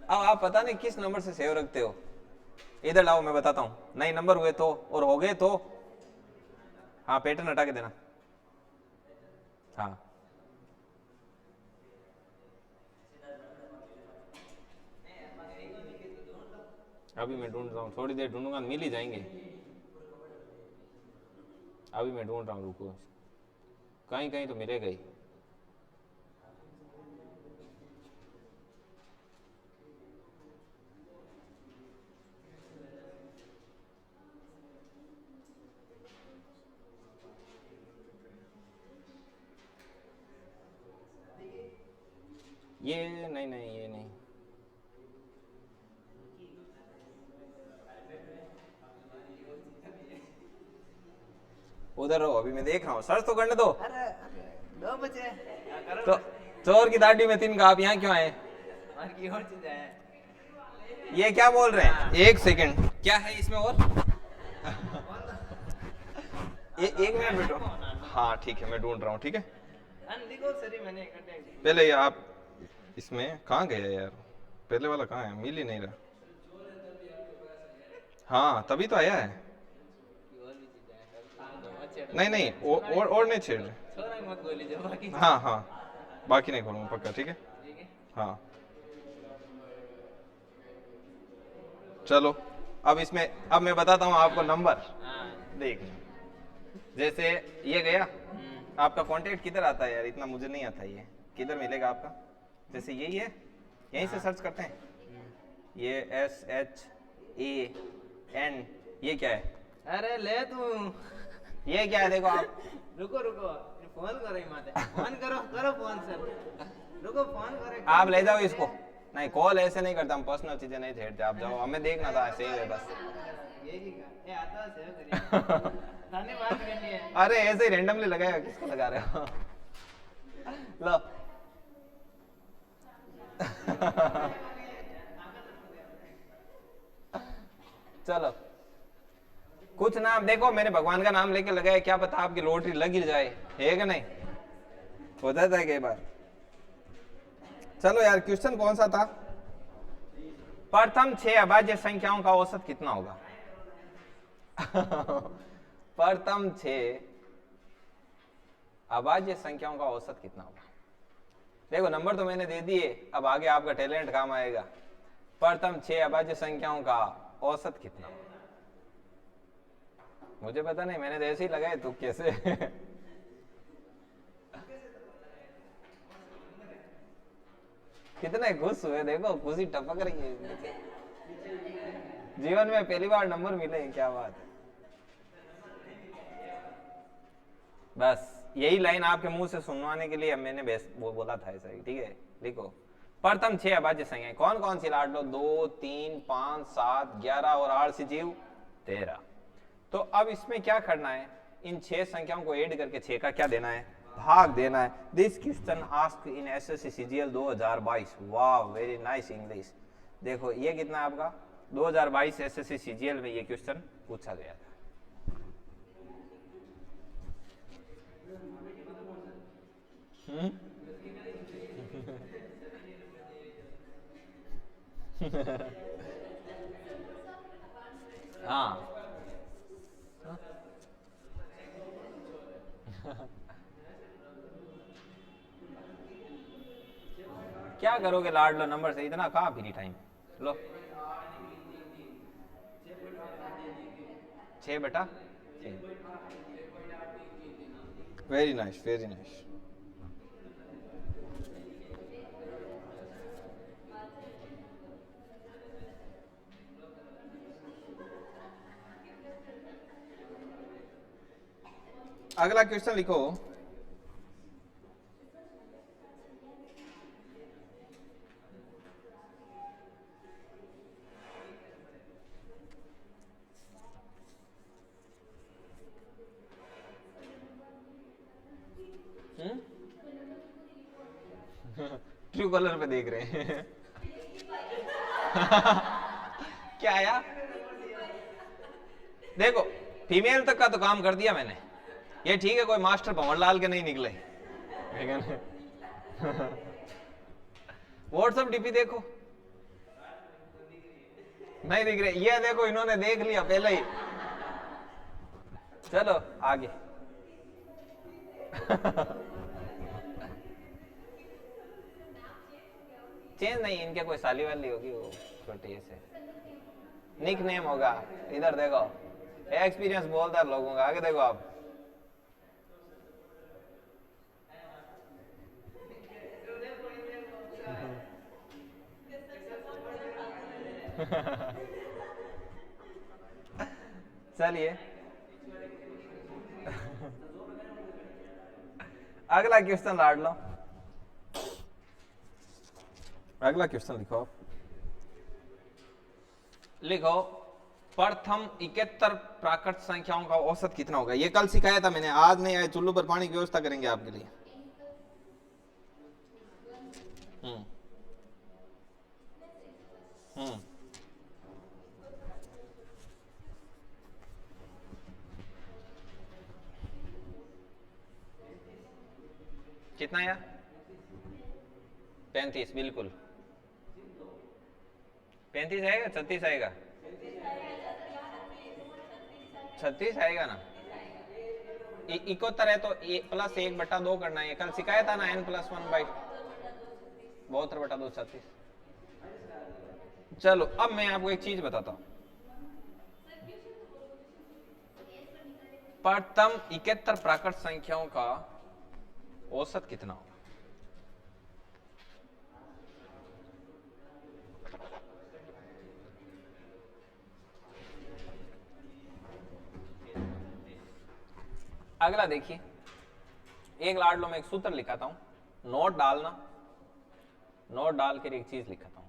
अब आप पता नहीं किस नंबर से सेव रखते हो। इधर लाओ मैं बताता हूँ, नहीं नंबर हुए तो और हो गए तो हाँ पैटर्न हटा के देना। हाँ अभी मैं ढूंढ रहा हूँ, थोड़ी देर ढूंढूंगा, मिल ही जाएंगे। अभी मैं ढूंढ रहा हूँ, रुको, कहीं कहीं तो मिलेगा ही। ये नहीं नहीं ये नहीं, उधर रहो, अभी मैं देख रहा हूँ, सर्च तो करने दो। अरे 2 बजे तो चोर की दाढ़ी में 3 का, आप यहाँ क्यों आए? की और चीज है। ये क्या बोल रहे हैं? एक सेकंड, क्या है इसमें और? एक मिनट बेटो, हाँ ठीक है मैं ढूंढ रहा हूँ, ठीक है। पहले ये आप इसमें कहाँ गया यार, पहले वाला कहाँ है? मिल ही नहीं रहा। हाँ तभी तो आया है। नहीं नहीं और नहीं छेड़ रहे। हाँ हाँ बाकी नहीं खोलूंगा पक्का, ठीक है। हाँ चलो अब इसमें, अब मैं बताता हूँ आपको नंबर। देख जैसे ये गया, आपका कांटेक्ट किधर आता है यार? इतना मुझे नहीं आता, ये किधर मिलेगा आपका? जैसे यही है, यहीं से सर्च करते हैं। ये SHAN, ये क्या है? अरे ले तू, ये क्या है देखो आप। रुको रुको फोन करो माते, फोन करो करो फोन सर, रुको फोन करे। आप ले जाओ इसको, नहीं कॉल ऐसे नहीं करता हम, पर्सनल चीजें नहीं छेड़ते, आप जाओ, हमें देखना था सही है बस। यही का ये आता है सेव करिए, थाने बात करनी है। अरे ऐसे ही रैंडमली लगाया, किसको लगा रहे हो? लो चलो कुछ नाम देखो, मैंने भगवान का नाम लेके लगाया, क्या पता आपकी लॉटरी लग ही जाए, है कि नहीं? हो जाता है कई बार। चलो यार क्वेश्चन कौन सा था? प्रथम 6 अभाज्य संख्याओं का औसत कितना होगा? प्रथम 6 अभाज्य संख्याओं का औसत कितना होगा? देखो नंबर तो मैंने दे दिए, अब आगे आपका टैलेंट काम आएगा। प्रथम 6 अभाज्य संख्याओं का औसत कितना होगा? मुझे पता नहीं, मैंने तो ऐसे ही लगाए, तू कैसे? कितने खुश हुए देखो, खुशी टपक रही है। जीवन में पहली बार नंबर मिले, क्या बात है। बस यही लाइन आपके मुंह से सुनवाने के लिए मैंने वो बोला था ऐसा ही, ठीक है। लिखो प्रथम 6 अभाज्य संख्याएं कौन कौन सी लाड लो, 2 3 5 7 11 और 8 से जीव 13। तो अब इसमें क्या करना है, इन 6 संख्याओं को ऐड करके 6 का क्या देना है, भाग देना है। This question asked in SSC CGL 2022। वाह वेरी नाइस इंग्लिश। देखो ये कितना है आपका 2022 एसएससी सीजीएल में ये क्वेश्चन पूछा गया था। हाँ क्या करोगे लाड लो नंबर से, इतना कहाँ फ्री टाइम। लो 6 बेटा, वेरी नाइस वेरी नाइस। अगला क्वेश्चन लिखो, ट्रू कलर पे देख रहे हैं क्या आया, देखो फीमेल तक का तो काम कर दिया मैंने, ये ठीक है कोई मास्टर भंवरलाल के नहीं निकले व्हाट्सएप डीपी देखो, नहीं दिख रहे, ये देखो इन्होंने देख लिया पहले ही। चलो आगे चेंज नहीं, इनके कोई साली वाली होगी वो छोटी से निक नेम होगा। इधर देखो एक्सपीरियंस बोलता है लोगों का, आगे देखो आप चलिए अगला क्वेश्चन लाड लो, अगला क्वेश्चन लिखो, लिखो प्रथम 71 प्राकृत संख्याओं का औसत कितना होगा। ये कल सिखाया था मैंने, आज नहीं आए, चुल्लू पर पानी की व्यवस्था करेंगे आपके लिए। कितना आया 35, बिल्कुल 35 आएगा, 36 आएगा, 36 आएगा ना। 71 है तो प्लस 1/2 करना है, कल सिखाया था ना, n+1/72 36। चलो अब मैं आपको एक चीज बताता हूं, प्रथम 71 प्राकृत संख्याओं का औसत कितना होगा। अगला देखिए, एक लाड लो, मैं एक सूत्र लिखाता हूं, नोट डालना, नोट डाल कर एक चीज लिखाता हूं।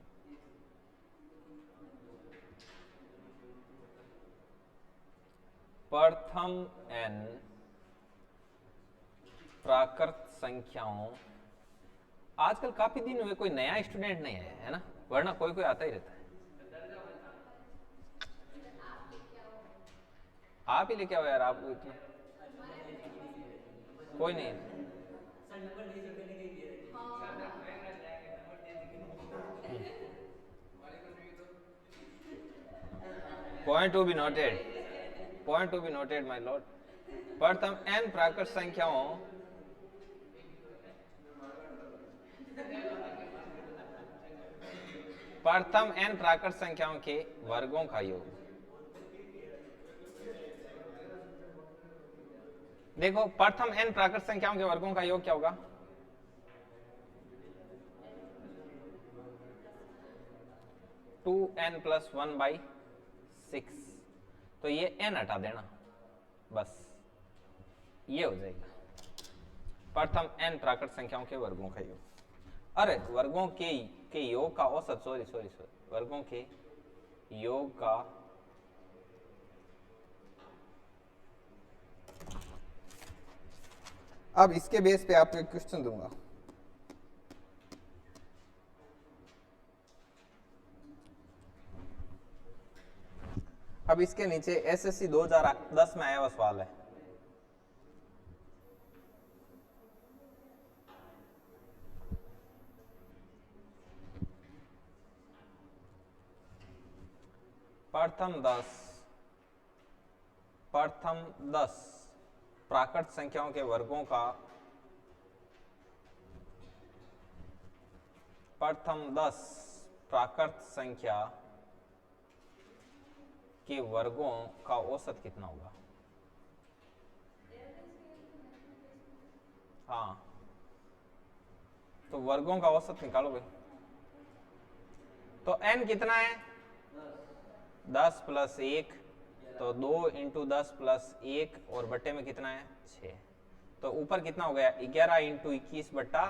प्रथम n प्राकृत संख्याओं, आजकल काफी दिन हुए कोई नया स्टूडेंट नहीं है ना, वरना कोई कोई आता ही रहता है। आप ही लेके आओ यार, आपको इतना कोई नहीं है। Point to be noted, point to be noted my Lord. प्रथम n प्राकृत संख्याओं प्रथम n प्राकृत संख्याओं के वर्गों का योग। देखो प्रथम n प्राकृत संख्याओं के वर्गों का योग क्या होगा, 2n+1/6। तो ये n हटा देना, बस ये हो जाएगा। प्रथम n प्राकृत संख्याओं के वर्गों का योग, अरे वर्गों के योग का औसत, सॉरी सॉरी सॉरी, वर्गों के योग का अब इसके बेस पे आपको एक क्वेश्चन दूंगा। अब इसके नीचे एसएससी 2010 में आया हुआ सवाल है। प्रथम 10 प्राकृत संख्याओं के वर्गों का, प्रथम 10 प्राकृत संख्या के वर्गों का औसत कितना होगा? हाँ, तो वर्गों का औसत निकालो भाई। तो n कितना है? 10 प्लस 1, तो 2 इंटू 10 प्लस 1 और बट्टे में कितना है? 6। तो ऊपर कितना हो गया? 11 इंटू 21 बट्टा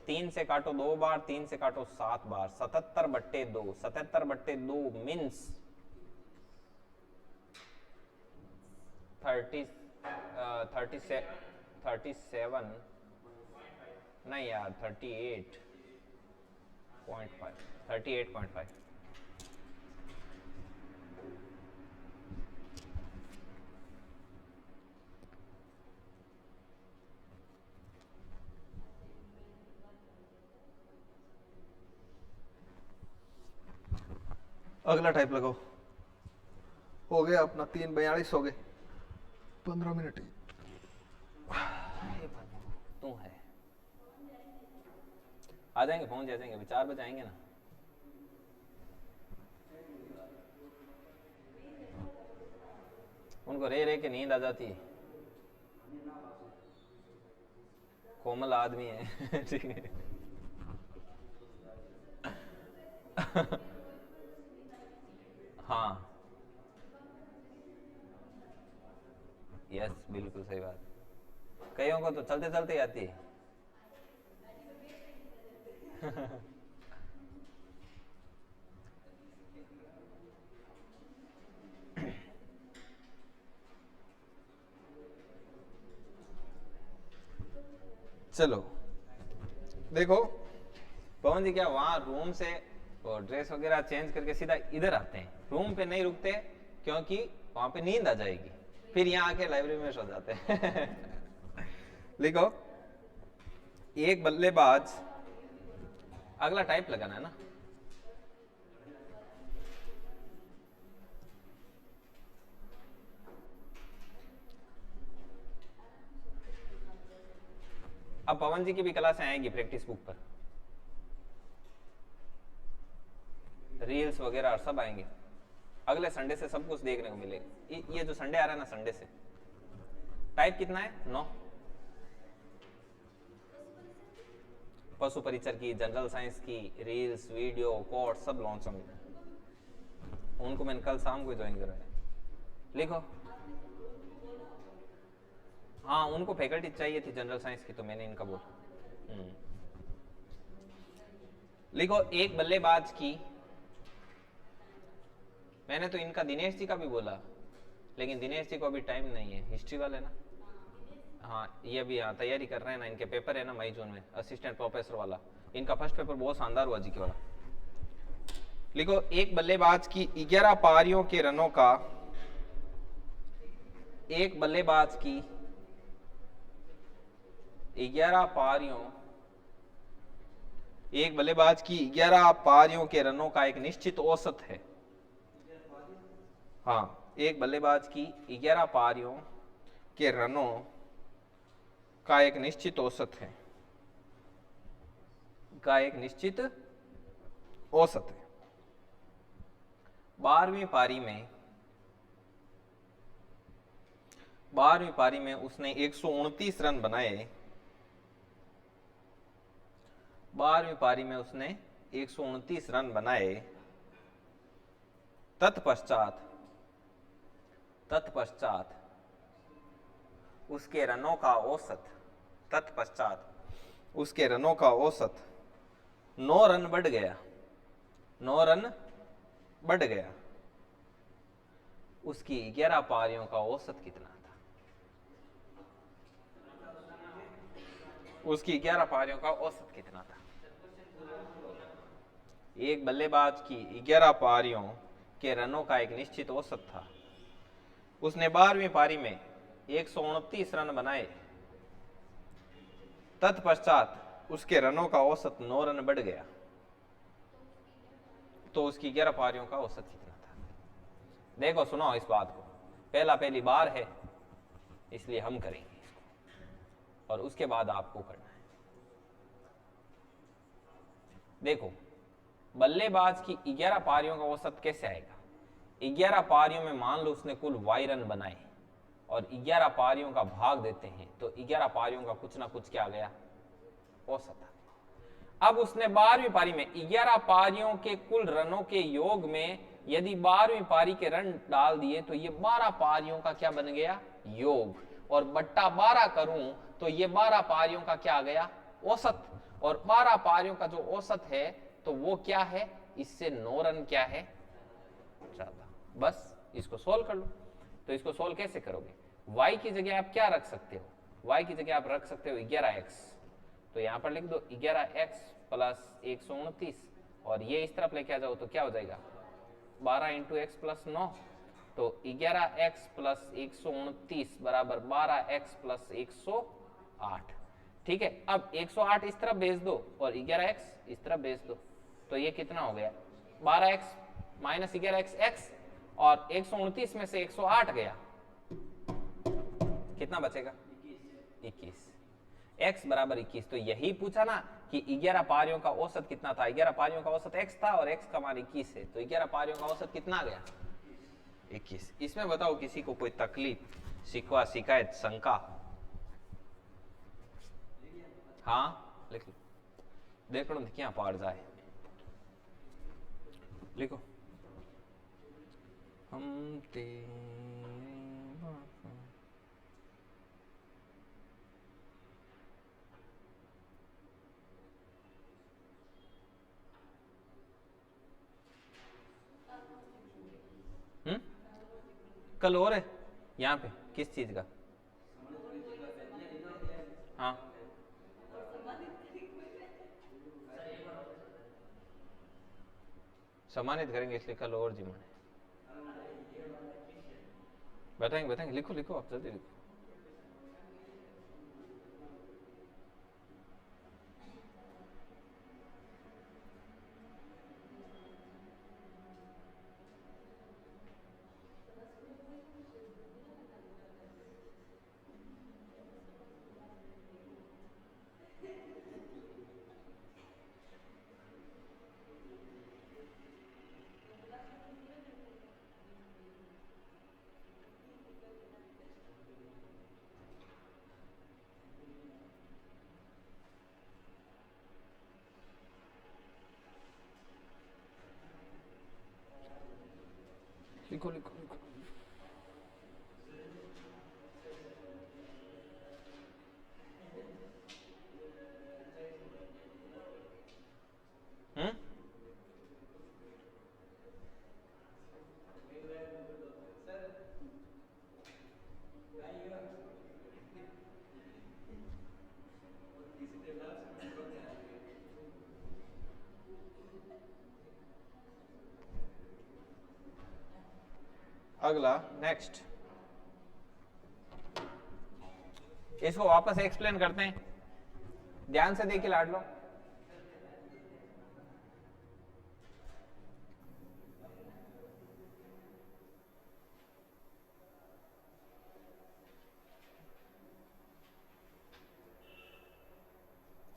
3 से काटो 2 बार, 3 से काटो 7 बार, 77 बट्टे 2। 77 बट्टे 2 मीन्स 37 नहीं यार, 38.5। अगला टाइप लगाओ। हो गया अपना 3:42 हो गए, 15 मिनट ही। तू है, आ जाएंगे, पहुंच जाएंगे, अभी 4 बजे आएंगे ना। उनको रे रे के नींद आ जाती है, कोमल आदमी है। ठीक है। हाँ, यस, बिल्कुल सही बात। कईयों को तो चलते चलते आती है। चलो देखो, पवन जी क्या वहां रूम से और ड्रेस वगैरह चेंज करके सीधा इधर आते हैं? रूम पे नहीं रुकते क्योंकि वहां पे नींद आ जाएगी, फिर यहाँ आके लाइब्रेरी में सो जाते हैं। लिखो, एक बल्लेबाज, अगला टाइप लगाना है ना। अब पवन जी की भी क्लासें आएंगी प्रैक्टिस बुक पर, रील्स वगैरह सब आएंगे। अगले संडे से सब कुछ देखने को मिलेगा। ये जो संडे आ रहा है ना, संडे से टाइप कितना है? 9। पशु परिचर की, जनरल साइंस की, रील्स, वीडियो, कोड सब लॉन्च होंगे। उनको मैंने कल शाम को ज्वाइन कराया। लिखो, हाँ उनको फैकल्टी चाहिए थी जनरल साइंस की, तो मैंने इनका बोला। लिखो, एक बल्लेबाज की, मैंने तो इनका दिनेश जी का भी बोला, लेकिन दिनेश जी को अभी टाइम नहीं है, हिस्ट्री वाले ना। हाँ, ये भी हाँ तैयारी कर रहे हैं ना, इनके पेपर है ना मई जून में, असिस्टेंट प्रोफेसर वाला। इनका फर्स्ट पेपर बहुत शानदार हुआ जी के वाला। लिखो, एक बल्लेबाज की 11 पारियों के रनों का, एक बल्लेबाज की 11 पारियों, एक बल्लेबाज की 11 पारियों के रनों का एक निश्चित औसत है। हाँ, एक बल्लेबाज की 11 पारियों के रनों का एक निश्चित औसत है, का एक निश्चित औसत है। 12वीं पारी में उसने 129 रन बनाए। 12वीं पारी में उसने 129 रन बनाए। तत्पश्चात उसके रनों का औसत तत्पश्चात उसके रनों का औसत 9 रन बढ़ गया, 9 रन बढ़ गया। उसकी 11 पारियों का औसत कितना था? उसकी 11 पारियों का औसत कितना था? एक बल्लेबाज की 11 पारियों के रनों का एक निश्चित औसत था। उसने 12वीं पारी में 129 रन बनाए। तत्पश्चात उसके रनों का औसत 9 रन बढ़ गया, तो उसकी 11 पारियों का औसत कितना था? देखो सुनो इस बात को, पहली बार है इसलिए हम करेंगे इसको और उसके बाद आपको करना है। देखो बल्लेबाज की 11 पारियों का औसत कैसे आएगा? 11 पारियों में मान लो उसने कुल y रन बनाए और 11 पारियों का भाग देते हैं तो 11 पारियों का कुछ ना कुछ क्या आ गया? औसत। अब उसने 12वीं पारी में 11 पारियों के कुल रनों के योग में यदि 12वीं पारी के रन डाल दिए तो ये 12 पारियों का क्या बन गया? योग। और बट्टा 12 करूं तो ये 12 पारियों का क्या आ गया? औसत। और 12 पारियों का जो औसत है तो वो क्या है? इससे 9 रन क्या है? ज्यादा। बस इसको सोल्व कर लो। तो इसको सोल्व कैसे करोगे? y की जगह आप क्या रख सकते हो? y की जगह आप रख सकते हो 11x, तो यहां पर लिख दो 11x प्लस 129 और ये इस तरफ लेके आ जाओ तो क्या हो जाएगा? 12 इंटू एक्स प्लस 9, तो 11x प्लस 129 बराबर 12x प्लस 108। ठीक है, अब 108 इस तरफ भेज दो और 11x इस तरफ भेज दो, तो ये कितना हो गया? 12x माइनस 11x x, और 129 में से 108 गया, कितना बचेगा? 21। x बराबर 21। तो यही पूछा ना कि 11 पारियों का औसत कितना था? 11 पारियों का औसत x था और x का मान 21 है, तो 11 पारियों का औसत कितना आ गया? 21। इसमें बताओ किसी को कोई तकलीफ, शिकवा, शिकायत, शंका? हाँ लिख लो, देख लो क्या पार जाए, लिखो। हम कल और है यहाँ पे किस चीज का? हाँ सम्मानित करेंगे इसलिए कल और जी माने बताएंगे। लिखो लिखो आप जल्दी लिखो। लिखो लिखो लिखो। अगला नेक्स्ट, इसको वापस एक्सप्लेन करते हैं, ध्यान से देखिए लाडलो।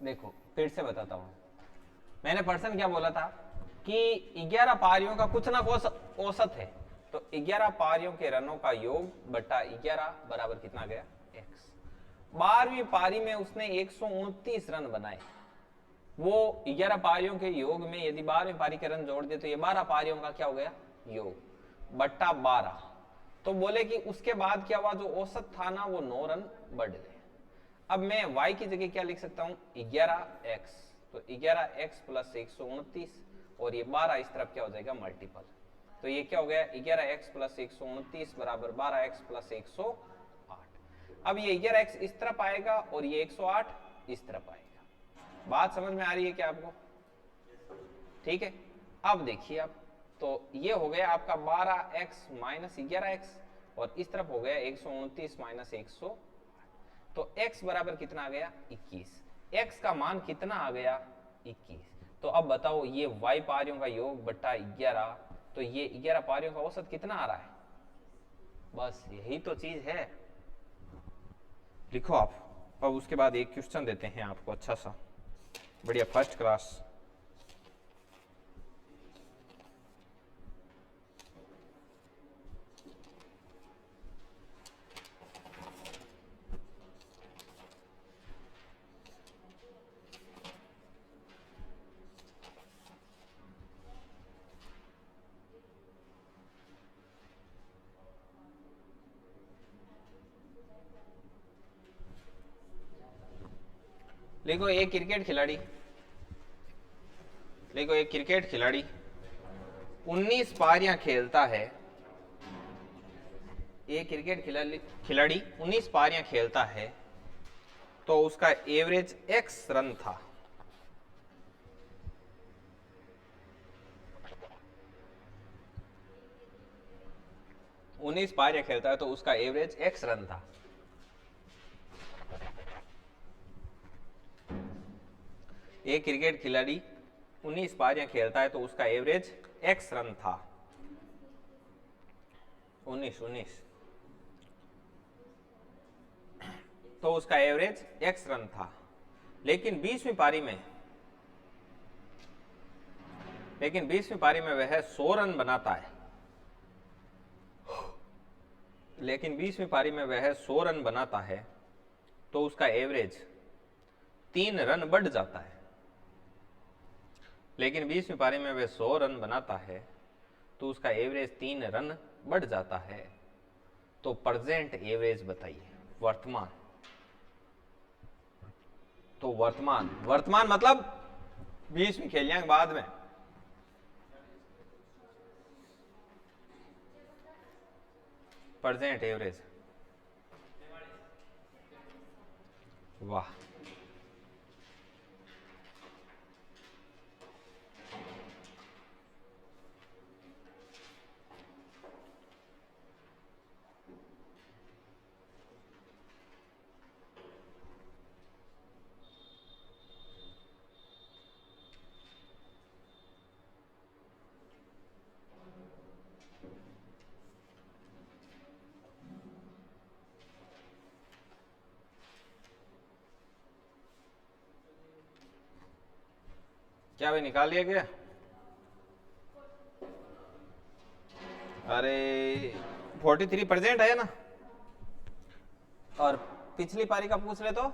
देखो फिर से बताता हूं, मैंने पर्सन क्या बोला था कि 11 पारियों का कुछ ना कुछ औसत है, तो 11 पारियों के रनों का योग बटा 11 बराबर कितना गया? x। 12वीं पारी में उसने 129 रन बनाए, वो 11 पारियों के योग में यदि 12वीं पारी के रन जोड़ दिए तो ये 12 पारियों का क्या हो गया? योग बट्टा 12। तो बोले कि उसके बाद क्या हुआ? जो औसत था ना वो 9 रन बढ़ गए। अब मैं y की जगह क्या लिख सकता हूं, 11x, तो 11x प्लस 129 और ये 12 इस तरफ क्या हो जाएगा मल्टीपल, तो ये क्या हो गया 11x प्लस 129 बराबर 12x प्लस 108। अब ये 11x इस तरफ आएगा और ये 108 इस तरफ आएगा। बात समझ में आ रही है क्या आपको? ठीक है, अब देखिए आप, तो ये हो गया आपका 12x माइनस 11x और इस तरफ हो गया 129 माइनस 100, तो x बराबर कितना आ गया 21। x का मान कितना आ गया 21। तो अब बताओ ये y पारियों का योग बट्टा 11, तो ये 11 पारियों का औसत कितना आ रहा है? बस यही तो चीज है। लिखो आप। अब उसके बाद एक क्वेश्चन देते हैं आपको अच्छा सा, बढ़िया फर्स्ट क्लास। देखो एक क्रिकेट खिलाड़ी, देखो एक क्रिकेट खिलाड़ी 19 पारियां खेलता है, एक क्रिकेट खिलाड़ी 19 पारियां खेलता है, तो उसका एवरेज x रन था। उन्नीस पारियां खेलता है तो उसका एवरेज x रन था। एक क्रिकेट खिलाड़ी 19 पारियां खेलता है तो उसका एवरेज x रन था। 19 तो उसका एवरेज x रन था, लेकिन 20वीं पारी में वह 100 रन बनाता है, लेकिन 20वीं पारी में वह 100 रन बनाता है तो उसका एवरेज 3 रन बढ़ जाता है। लेकिन 20वीं पारी में वह 100 रन बनाता है तो उसका एवरेज 3 रन बढ़ जाता है। तो प्रेजेंट एवरेज बताइए, वर्तमान। तो वर्तमान मतलब 20वीं खेलियां के बाद में। प्रेजेंट एवरेज, वाह, क्या भाई निकाल लिया क्या? अरे 43 प्रेजेंट है ना, और पिछली पारी का पूछ रहे तो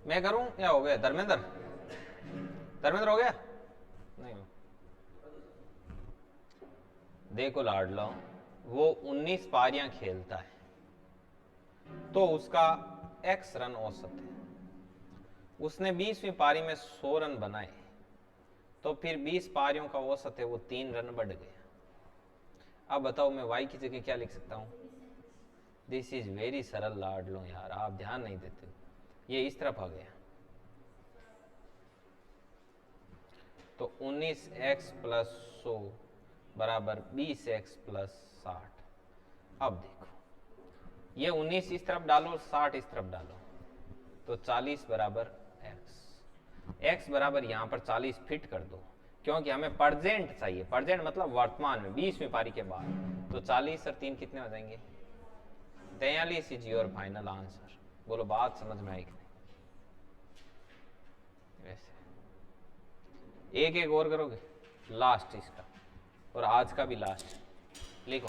मैं करूं या हो गया? धर्मेंद्र हो गया? नहीं हो। देखो लाडला, वो 19 पारियां खेलता है तो उसका x रन औसत है। उसने 20वीं पारी में 100 रन बनाए तो फिर 20 पारियों का औसत है वो 3 रन बढ़ गया। अब बताओ मैं y की जगह क्या लिख सकता हूं? दिस इज वेरी सरल लाडलो यार, आप ध्यान नहीं देते हो। ये इस तरफ आ गया तो 19x प्लस 100 बराबर 20x प्लस 60। अब देखो ये 19 इस तरफ डालो, 60 इस तरफ डालो, तो 40 बराबर x बराबर यहां पर 40 फिट कर दो, क्योंकि हमें प्रेजेंट चाहिए। प्रेजेंट मतलब वर्तमान में 20वीं पारी के बाद। तो 40 और 3 कितने हो जाएंगे? 43 इज योर फाइनल आंसर। बोलो बात समझ में आई कि नहीं? वैसे एक और करोगे? लास्ट इसका, और आज का भी लास्ट। लिखो,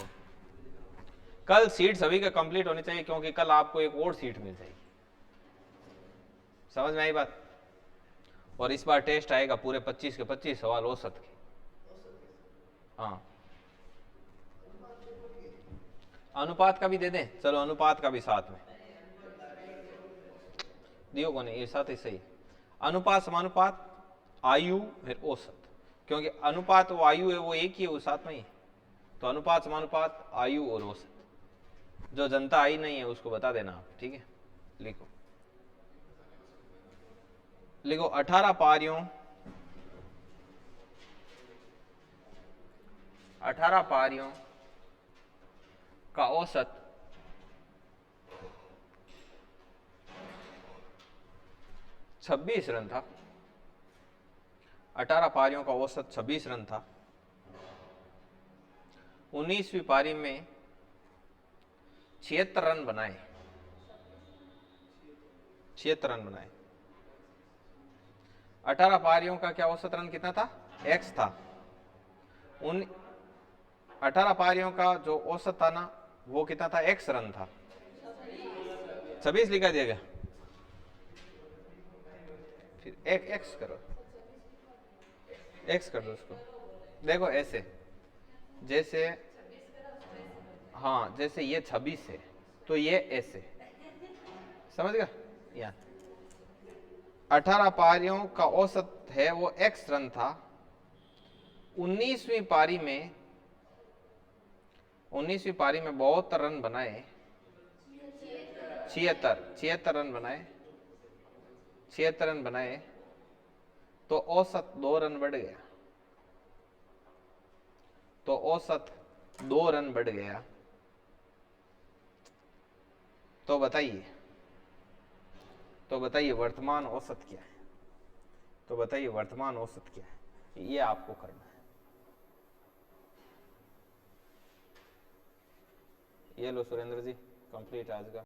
कल सीट सभी का कंप्लीट होनी चाहिए, क्योंकि कल आपको एक और सीट मिल जाएगी। समझ में आई बात? और इस बार टेस्ट आएगा पूरे 25 के 25 सवाल औसत के। हाँ, अनुपात का भी दे दें, चलो अनुपात का भी साथ में दियो को नहीं, ये साथ ही सही। अनुपात समानुपात, आयु फिर औसत, क्योंकि अनुपात वो आयु है वो एक ही है, वो साथ में ही है। तो अनुपात समानुपात आयु और औसत, जो जनता आई नहीं है उसको बता देना आप, ठीक है? लिखो, लिखो 18 पारियों, 18 पारियों का औसत 26 रन था। 18 पारियों का औसत 26 रन था। 19वीं पारी में 76 रन बनाए, 76 रन बनाए। 18 पारियों का क्या औसत रन कितना था? x था। 18 पारियों का जो औसत था ना, वो कितना था? x रन था। 26 लिखा दिया गया, फिर एक x करो, x कर दो उसको। देखो ऐसे, जैसे, हाँ जैसे ये 26 है तो ये ऐसे, समझ गया? यहाँ 18 पारियों का औसत है वो x रन था। 19वीं पारी में 72 रन बनाए, 76 रन बनाए, 76 रन बनाए, तो औसत 2 रन बढ़ गया, तो औसत 2 रन बढ़ गया। तो बताइए वर्तमान औसत क्या है? तो बताइए वर्तमान औसत क्या है? ये आपको करना है। ये लो सुरेंद्र जी, कंप्लीट आज का।